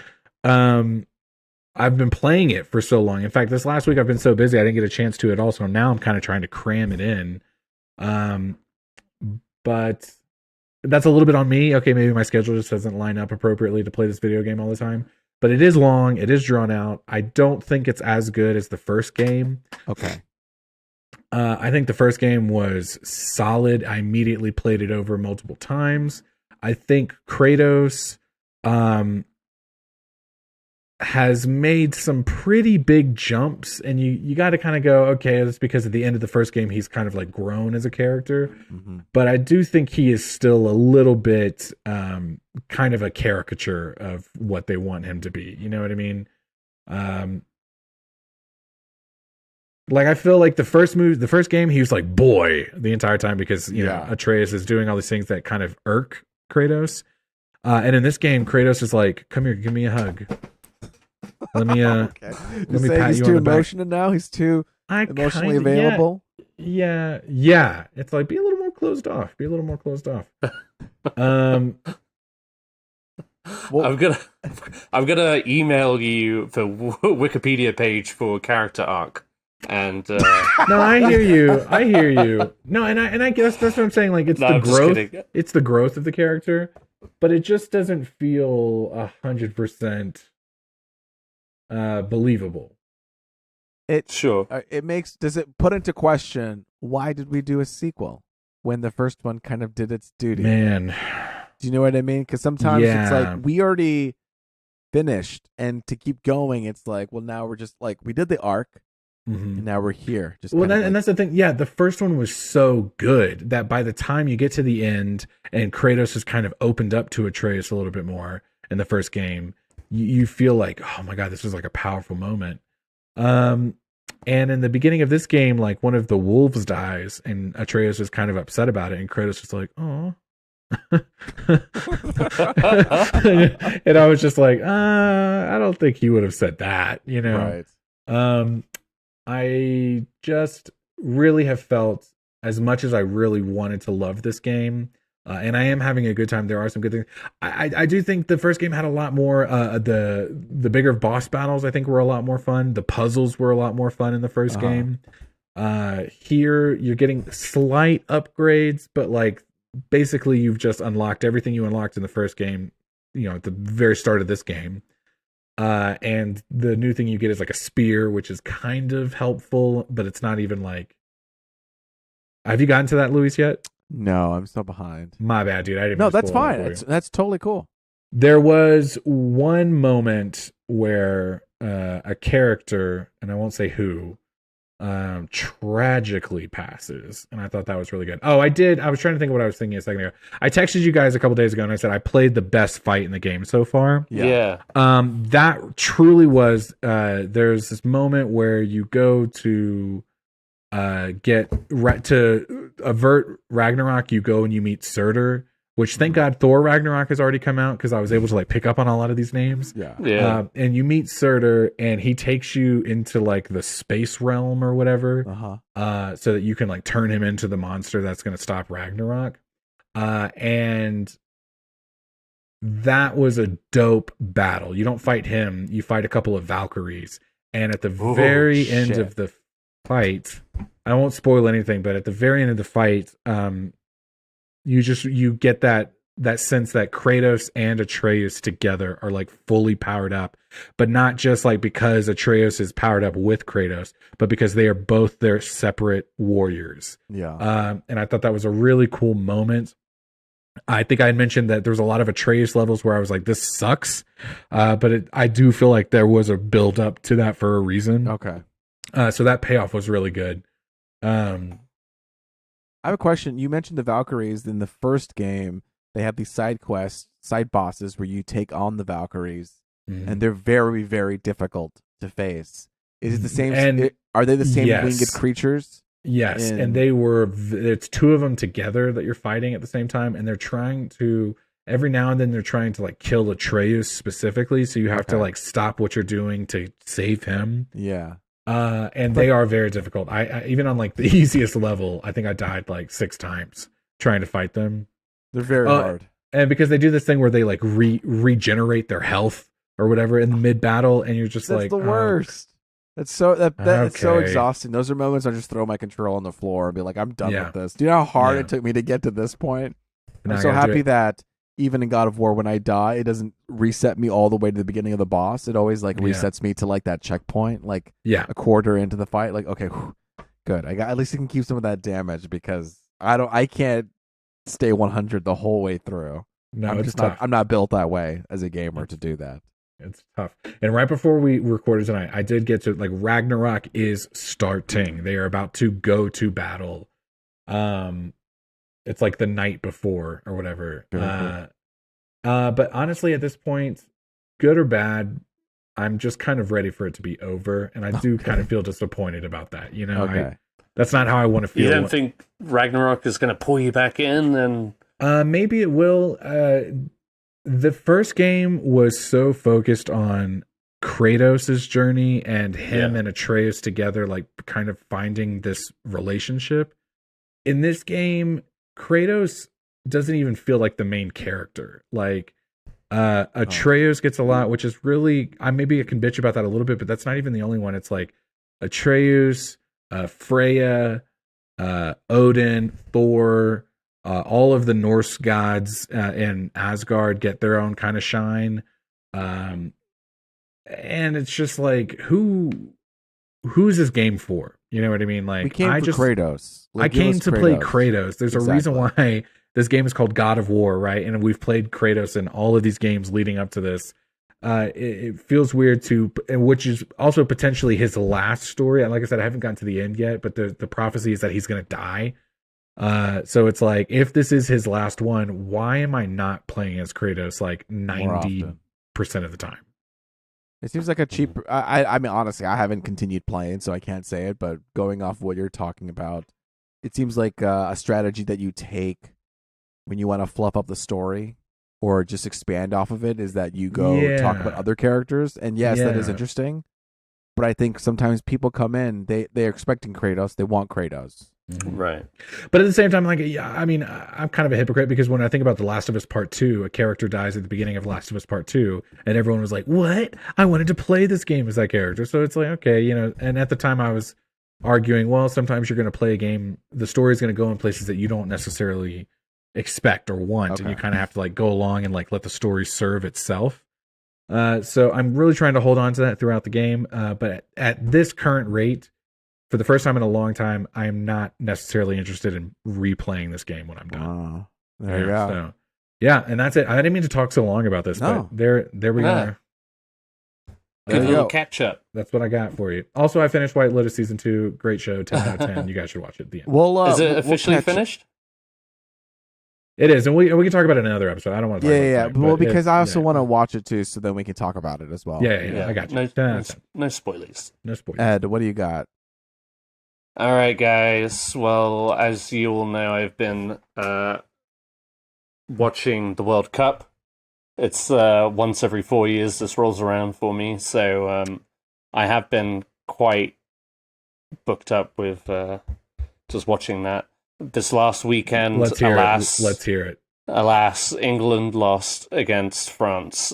I've been playing it for so long. In fact, this last week I've been so busy I didn't get a chance to it also. Now I'm kind of trying to cram it in. But that's a little bit on me. Okay, maybe my schedule just doesn't line up appropriately to play this video game all the time. But it is long. It is drawn out. I don't think it's as good as the first game. Okay. I think the first game was solid. I immediately played it over multiple times. I think Kratos has made some pretty big jumps, and you got to kind of go, okay, that's because at the end of the first game, he's kind of like grown as a character. Mm-hmm. But I do think he is still a little bit kind of a caricature of what they want him to be. You know what I mean? Like I feel like the first game, he was like boy the entire time because you know Atreus is doing all these things that kind of irk Kratos. And in this game, Kratos is like, "Come here, give me a hug. Let me okay. let me pat he's you too on the emotional now. He's too emotionally available. Yeah. It's like be a little more closed off. Well, I'm gonna email you the Wikipedia page for character arc, and no, I hear you. No, and I guess that's what I'm saying. Like it's the growth. It's the growth of the character, but it just doesn't feel 100% believable. It makes. Does it put into question why did we do a sequel when the first one kind of did its duty? Man, do you know what I mean? Because sometimes it's like we already finished, and to keep going, it's like, well, now we're just like we did the arc, and now we're here. And that's the thing. Yeah, the first one was so good that by the time you get to the end, and Kratos is kind of opened up to Atreus a little bit more in the first game, you feel like, oh my god, this was like a powerful moment. And in the beginning of this game, like one of the wolves dies, and Atreus is kind of upset about it, and Kratos is like, oh. And I was just like, I don't think he would have said that, you know. Right. I just really have felt, as much as I really wanted to love this game, and I am having a good time. There are some good things. I do think the first game had a lot more. The bigger boss battles, I think, were a lot more fun. The puzzles were a lot more fun in the first game. Here, you're getting slight upgrades, but like basically, you've just unlocked everything you unlocked in the first game. You know, at the very start of this game. And the new thing you get is like a spear, which is kind of helpful, but it's not even like. Have you gotten to that, Luis, yet? No, I'm still behind. My bad, dude. I didn't. No, that's fine. That's totally cool. There was one moment where a character, and I won't say who, tragically passes, and I thought that was really good. Oh, I did. I was trying to think of what I was thinking a second ago. I texted you guys a couple days ago, and I said I played the best fight in the game so far. Yeah. That truly was. There's this moment where you go to to avert Ragnarok. You go and you meet Surtur, which thank God Thor Ragnarok has already come out because I was able to like pick up on a lot of these names. Yeah. And you meet Surtur, and he takes you into like the space realm or whatever, so that you can like turn him into the monster that's going to stop Ragnarok. And that was a dope battle. You don't fight him; you fight a couple of Valkyries. And at the very end of the fight, I won't spoil anything, but at the very end of the fight, you get that sense that Kratos and Atreus together are like fully powered up, but not just like because Atreus is powered up with Kratos, but because they are both their separate warriors. Yeah. And I thought that was a really cool moment. I think I had mentioned that there was a lot of Atreus levels where I was like, this sucks. But I do feel like there was a build up to that for a reason. Okay. So that payoff was really good. I have a question. You mentioned the Valkyries in the first game. They have these side quests, side bosses where you take on the Valkyries, and they're very, very difficult to face. Is it the same? Are they the same winged creatures? Yes, and it's two of them together that you're fighting at the same time, and they're trying to, every now and then they're trying to like kill Atreus specifically, so you have to like stop what you're doing to save him. Yeah. And they are very difficult. I even on like the easiest level, I think I died like 6 times trying to fight them. They're very hard. And because they do this thing where they like regenerate their health or whatever in the mid battle, and you're just That's like the worst. It's so it's so exhausting. Those are moments I just throw my control on the floor and be like, I'm done with this. Do you know how hard it took me to get to this point? I'm so happy that even in God of War, when I die, it doesn't reset me all the way to the beginning of the boss. It always like resets me to like that checkpoint, like a quarter into the fight. Like, okay, good. At least I can keep some of that damage because I can't stay 100 the whole way through. No, it's tough. I'm not built that way as a gamer to do that. It's tough. And right before we recorded tonight, I did get to like Ragnarok is starting. They are about to go to battle. It's like the night before or whatever. But honestly, at this point, good or bad, I'm just kind of ready for it to be over, and I do kind of feel disappointed about that. You know, Okay. that's not how I want to feel. You don't think Ragnarok is going to pull you back in? And Maybe it will. The first game was so focused on Kratos' journey and him and Atreus together, like kind of finding this relationship. In this game, Kratos doesn't even feel like the main character. Like Atreus gets a lot, which is really, maybe I can bitch about that a little bit, but that's not even the only one. It's like Atreus, Freya, Odin, Thor, all of the Norse gods in Asgard get their own kind of shine. And it's just like, who's this game for? You know what I mean? Like, We came for Kratos. I came to play Kratos. There's a reason why this game is called God of War, right? And we've played Kratos in all of these games leading up to this. It feels weird which is also potentially his last story. And like I said, I haven't gotten to the end yet, but the prophecy is that he's going to die. So it's like, if this is his last one, why am I not playing as Kratos like 90% of the time? It seems like a cheap. I mean, honestly, I haven't continued playing, so I can't say it. But going off what you're talking about, it seems like a strategy that you take when you want to fluff up the story or just expand off of it. Is that you go talk about other characters, and yes, that is interesting. But I think sometimes people come in, they're expecting Kratos, they want Kratos. Right. But at the same time, like, I mean, I'm kind of a hypocrite because when I think about The Last of Us Part 2, a character dies at the beginning of Last of Us Part 2, and everyone was like, what? I wanted to play this game as that character. So it's like, okay, you know, and at the time I was arguing, well, sometimes you're going to play a game, the story's going to go in places that you don't necessarily expect or want, and you kind of have to like go along and like let the story serve itself. So I'm really trying to hold on to that throughout the game. But at this current rate, for the first time in a long time, I am not necessarily interested in replaying this game when I'm done. There you go. So, yeah, and that's it. I didn't mean to talk so long about this, but there we are. Good little catch up. That's what I got for you. Also, I finished White Lotus Season 2. Great show. 10 out of 10. You guys should watch it at the end. Well, is it officially finished? It is, and we can talk about it in another episode. I don't want to talk about it. Yeah. Well, because I also want to watch it too, so then we can talk about it as well. Yeah. I got you. No spoilers. No spoilers. Ed, what do you got? All right, guys. Well, as you all know, I've been watching the World Cup. It's once every 4 years this rolls around for me, so I have been quite booked up with just watching that. This last weekend, Let's hear it. Alas, England lost against France,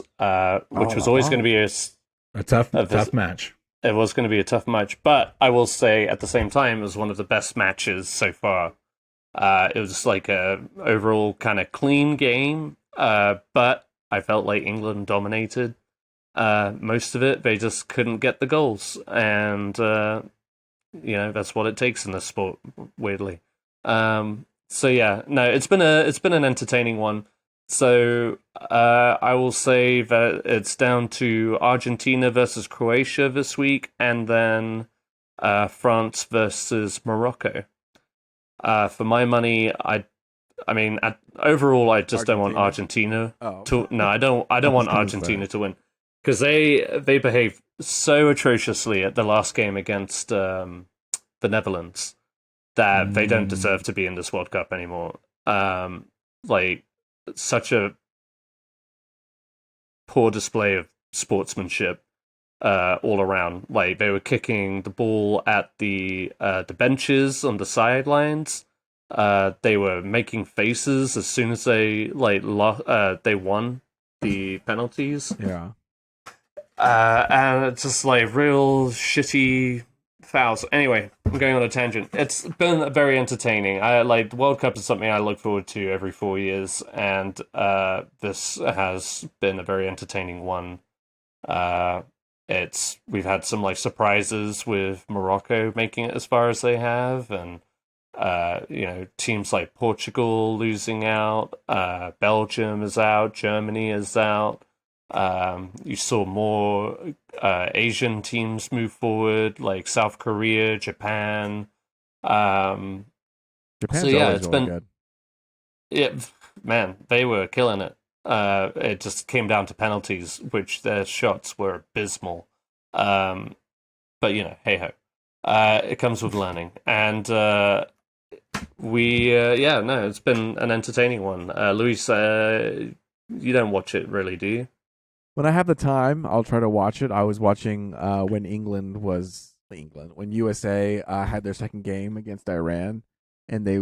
which was always going to be a tough match. It was going to be a tough match, but I will say at the same time, it was one of the best matches so far. It was like a overall kind of clean game, but I felt like England dominated most of it. They just couldn't get the goals, and that's what it takes in this sport. Weirdly, so yeah, no, it's been an entertaining one. So I will say that it's down to Argentina versus Croatia this week, and then France versus Morocco. For my money, overall, I just don't want Argentina to. No, I don't want Argentina to win because they behaved so atrociously at the last game against the Netherlands that they don't deserve to be in this World Cup anymore. Such a poor display of sportsmanship all around. Like, they were kicking the ball at the benches on the sidelines. They were making faces as soon as they they won the penalties. Yeah. And it's just like real shitty fouls. Anyway, I'm going on a tangent. It's been very entertaining. The World Cup is something I look forward to every 4 years, and this has been a very entertaining one. We've had some surprises with Morocco making it as far as they have, and teams like Portugal losing out, Belgium is out, Germany is out. You saw more Asian teams move forward, like South Korea, Japan. Japan's so yeah, always it's really been good. Yeah, man, they were killing it. It just came down to penalties, which their shots were abysmal. But hey ho. It comes with learning, and it's been an entertaining one. Luis, you don't watch it really, do you? When I have the time, I'll try to watch it. I was watching when when USA had their second game against Iran, and they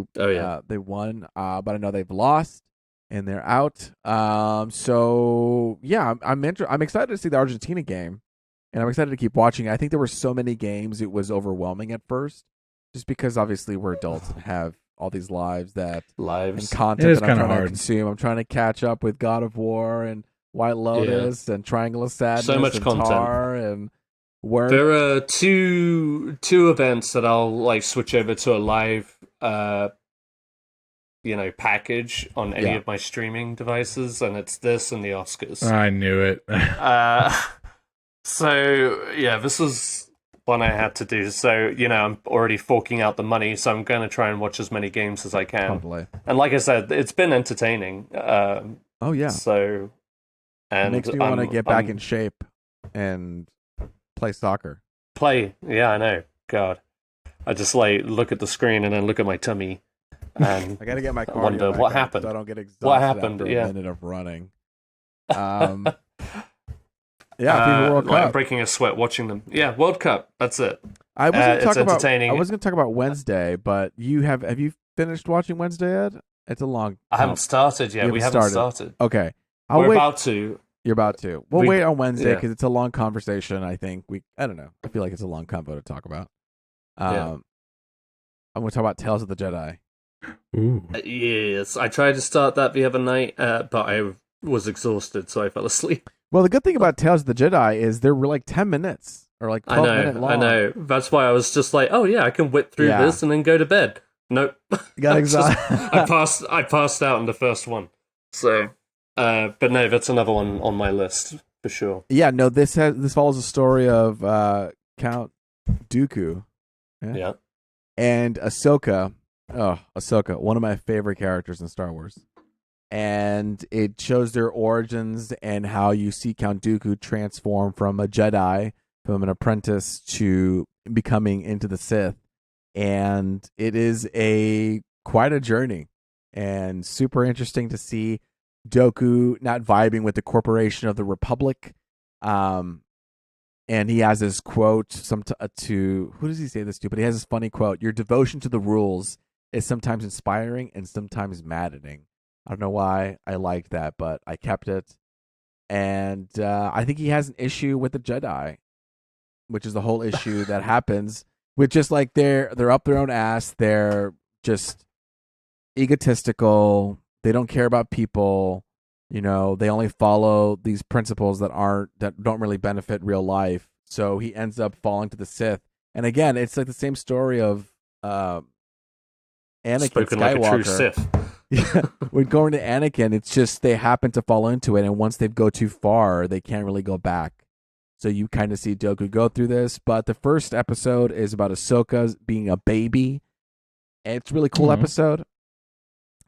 won. But I know they've lost and they're out. So yeah, I'm excited to see the Argentina game, and I'm excited to keep watching. I think there were so many games it was overwhelming at first, just because obviously we're adults and have all these lives and content that I'm trying to consume. I'm trying to catch up with God of War and White Lotus and Triangle of Sadness, so much and content. Tar and Work. There are two events that I'll switch over to a live package on any of my streaming devices, and it's this and the Oscars. I knew it. This was one I had to do. So, I'm already forking out the money, so I'm going to try and watch as many games as I can. Totally. And like I said, it's been entertaining. So... And it makes me want to get back in shape and play soccer. I know. God. I just look at the screen and then look at my tummy and I got to get my cardio wonder back what up happened. So I don't get exhausted after a minute of running. FIFA World Cup. I'm breaking a sweat watching them. Yeah, World Cup. That's it. I was going entertaining. to talk about Wednesday, but have you finished watching Wednesday, Ed? It's a long. I haven't started yet. We haven't started. Okay. We're about to. You're about to. We'll wait on Wednesday because it's a long conversation. I think I don't know. I feel like it's a long convo to talk about. I'm going to talk about Tales of the Jedi. Ooh. Yes, I tried to start that the other night, but I was exhausted, so I fell asleep. Well, the good thing about Tales of the Jedi is they're like 10 minutes or like 12 minutes long. I know. That's why I was just like, oh yeah, I can whip through this and then go to bed. Nope. You got exhausted. I passed out in the first one. So... but no, that's another one on my list for sure. Yeah, no, this follows the story of Count Dooku, and Ahsoka. Oh, Ahsoka, one of my favorite characters in Star Wars, and it shows their origins and how you see Count Dooku transform from a Jedi, from an apprentice to becoming into the Sith, and it is quite a journey, and super interesting to see Dooku not vibing with the corporation of the Republic, and he has this quote to who does he say this to? But he has this funny quote: "Your devotion to the rules is sometimes inspiring and sometimes maddening." I don't know why I liked that, but I kept it, and I think he has an issue with the Jedi, which is the whole issue that happens with just like they're up their own ass, they're just egotistical. They don't care about people, they only follow these principles that don't really benefit real life. So he ends up falling to the Sith. And again, it's like the same story of Anakin Spoken Skywalker. like a true Sith. Yeah. When going to Anakin, it's just they happen to fall into it, and once they go too far, they can't really go back. So you kind of see Dooku go through this. But the first episode is about Ahsoka being a baby. And it's a really cool episode.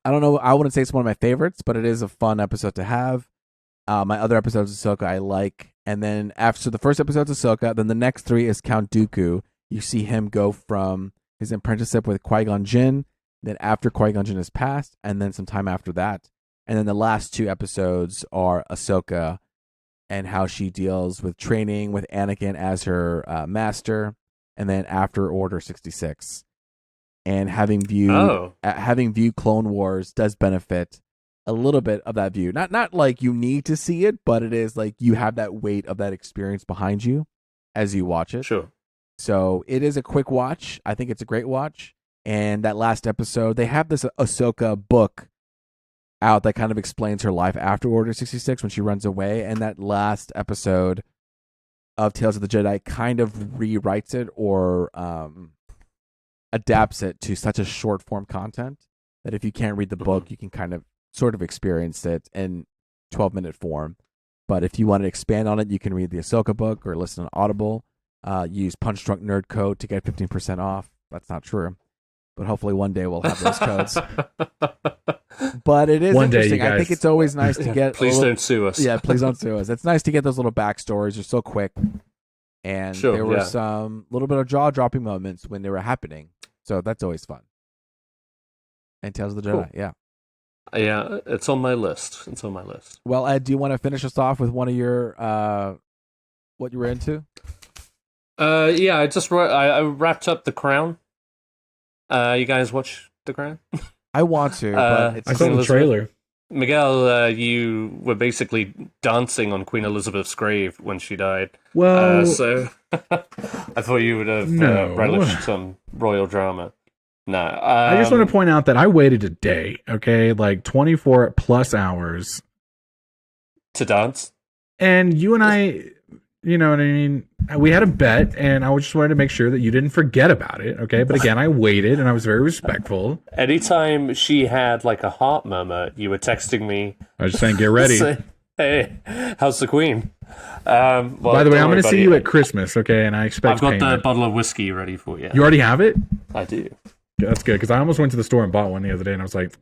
I don't know. I wouldn't say it's one of my favorites, but it is a fun episode to have. My other episodes of Ahsoka I like. And then after the first episode of Ahsoka, then the next three is Count Dooku. You see him go from his apprenticeship with Qui-Gon Jinn, then after Qui-Gon Jinn is passed, and then some time after that. And then the last two episodes are Ahsoka and how she deals with training with Anakin as her master, and then after Order 66. And having viewed Clone Wars does benefit a little bit of that view. Not like you need to see it, but it is like you have that weight of that experience behind you as you watch it. Sure. So it is a quick watch. I think it's a great watch. And that last episode, they have this Ahsoka book out that kind of explains her life after Order 66 when she runs away. And that last episode of Tales of the Jedi kind of rewrites it or adapts it to such a short form content that if you can't read the book, you can kind of sort of experience it in 12-minute form. But if you want to expand on it, you can read the Ahsoka book or listen on Audible. Use Punch Drunk Nerd code to get 15% off. That's not true. but hopefully one day we'll have those codes. But it is One day, interesting. you I think guys. it's always nice to get. Please don't sue us. Yeah, please don't sue us. It's nice to get those little backstories. They're so quick, and Sure, there were yeah. some little bit of jaw dropping moments when they were happening. So that's always fun. And Tales of the Jedi, Cool. yeah. Yeah, it's on my list. It's on my list. Well, Ed, do you want to finish us off with one of your what you were into? Yeah, I wrapped up The Crown. You guys watch The Crown? I want to, but it's I saw the Elizabeth. trailer. Miguel, you were basically dancing on Queen Elizabeth's grave when she died. Well, So I thought you would have No. relished some royal drama. No, I just want to point out that I waited a day, okay, like 24 plus hours, to dance. and you and I, you know what I mean? We had a bet, and I just wanted to make sure that you didn't forget about it, okay? But again, I waited, and I was very respectful. Anytime she had like a heart murmur, you were texting me. I was just saying, get ready. Say, hey, how's the Queen? By Well, the way, don't I'm worry, going to see buddy. you at Christmas, okay? And I expect I've got the payment. bottle of whiskey ready for you. You already have it? I do. Yeah, that's good, because I almost went to the store and bought one the other day, and I was like,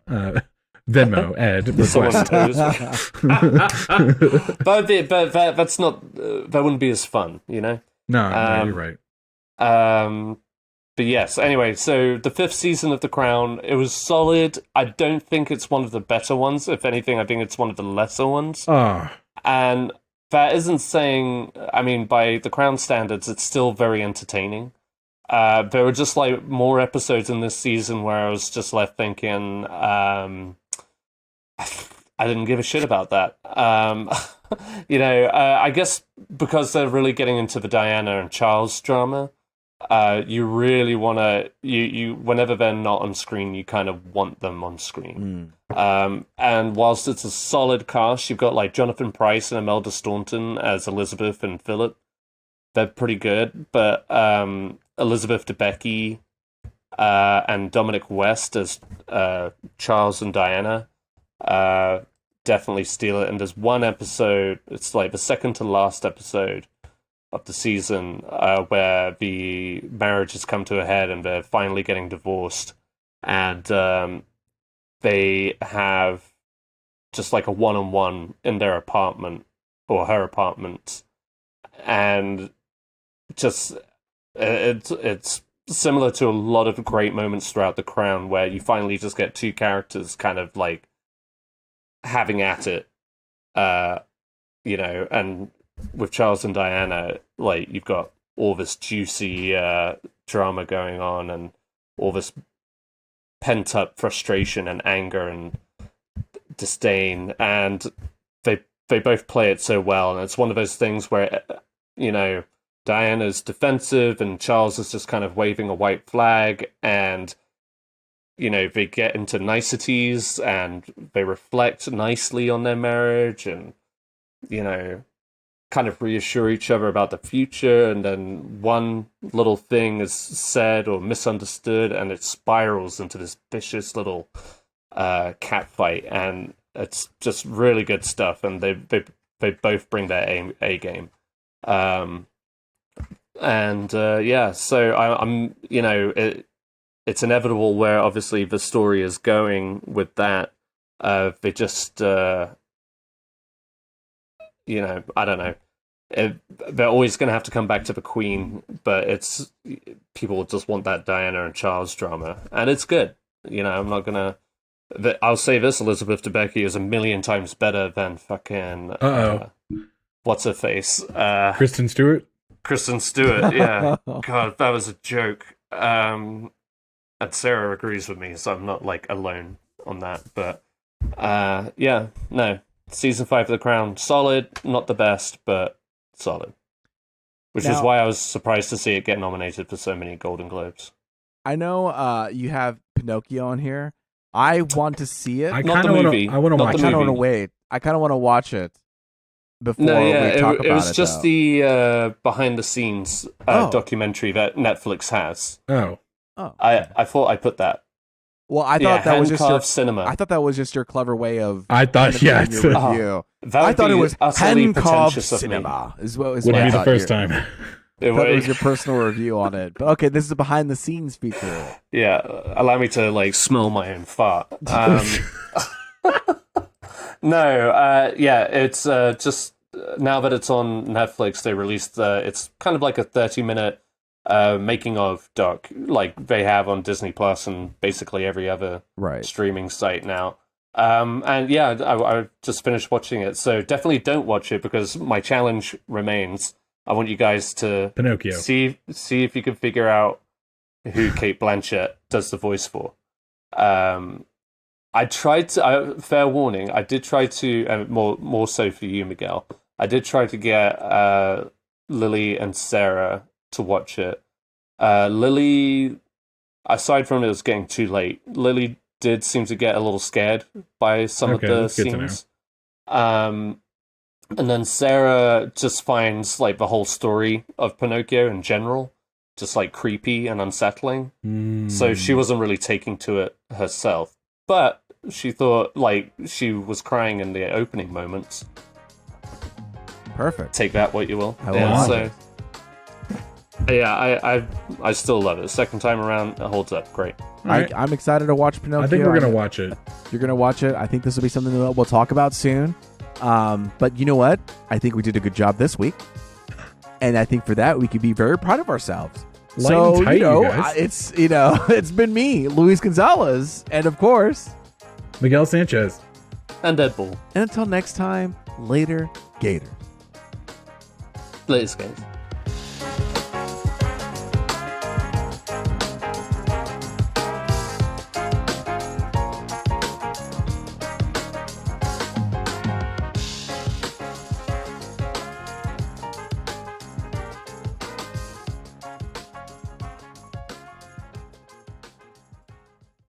Venmo, Ed, Someone request. knows. but that's not. That wouldn't be as fun, you know. No, you're right. But yes. Anyway, so the 5th season of The Crown, it was solid. I don't think it's one of the better ones. If anything, I think it's one of the lesser ones. Oh, And that isn't saying. I mean, by The Crown standards, it's still very entertaining. There were just like more episodes in this season where I was just left thinking, I didn't give a shit about that. I guess because they're really getting into the Diana and Charles drama, you really want to, you whenever they're not on screen, you kind of want them on screen. And whilst it's a solid cast, you've got like Jonathan Pryce and Imelda Staunton as Elizabeth and Philip. They're pretty good, but Elizabeth Debicki and Dominic West as Charles and Diana definitely steal it. And there's one episode, it's like the second to last episode of the season, where the marriage has come to a head and they're finally getting divorced. And they have just like a one-on-one in their apartment, or her apartment. And just it's similar to a lot of great moments throughout The Crown, where you finally just get two characters kind of like having at it, and with Charles and Diana, like you've got all this juicy drama going on and all this pent up frustration and anger and disdain, and they both play it so well. And it's one of those things where, Diana's defensive and Charles is just kind of waving a white flag, and they get into niceties and they reflect nicely on their marriage and kind of reassure each other about the future, and then one little thing is said or misunderstood and it spirals into this vicious little cat fight, and it's just really good stuff, and they both bring their A game. So I'm it's inevitable where obviously the story is going with that. They just I don't know. They're always going to have to come back to the Queen, but it's people just want that Diana and Charles drama, and it's good. I'm not gonna. I'll say this: Elizabeth Debicki is a million times better than fucking. What's her face? Kristen Stewart. Kristen Stewart. Yeah. God, that was a joke. And Sarah agrees with me, so I'm not like alone on that. But no. Season 5 of The Crown, solid, not the best, but solid. Which is why I was surprised to see it get nominated for so many Golden Globes. I know you have Pinocchio on here. I want to see it. I Not kind the of want movie. to. I want to Not watch the I kind of it. want to movie. wait. I kind of want to watch it before No, yeah, we talk about it. It was just though. the behind the scenes documentary that Netflix has. Oh, I thought I put that. Well, I thought that was just your handcarved cinema. I thought that was just your clever way of. I thought your yes. review. That I would thought it be was utterly handcarved pretentious of me. cinema. Is what Wouldn't I be the thought first you- time. It That was was, your personal review on it. But okay, this is a behind the scenes feature. yeah, allow me to like smell my own fart. No, yeah, it's just now that it's on Netflix, they released it's kind of like a 30-minute making of doc, like they have on Disney Plus and basically every other Right. streaming site now. And yeah, I just finished watching it, so definitely don't watch it because my challenge remains. I want you guys to Pinocchio. see if you can figure out who Kate Blanchett does the voice for. I tried to. Fair warning, I did try to, more so for you, Miguel. I did try to get Lily and Sarah to watch it. Lily, aside from it was getting too late, Lily did seem to get a little scared by some of the that's good to know. scenes. And then Sarah just finds like the whole story of Pinocchio in general just like creepy and unsettling. So she wasn't really taking to it herself. But she thought like she was crying in the opening moments. Perfect. Take that what you will. I love it. Yeah, I still love it. Second time around, it holds up great. Right. I'm excited to watch Pinocchio. I think we're gonna watch it. You're gonna watch it. I think this will be something that we'll talk about soon. But you know what? I think we did a good job this week, and I think for that we could be very proud of ourselves. Light and tight, you guys. It's been me, Luis Gonzalez, and of course, Miguel Sanchez. And Deadpool. and until next time, later, Gators. Latest games.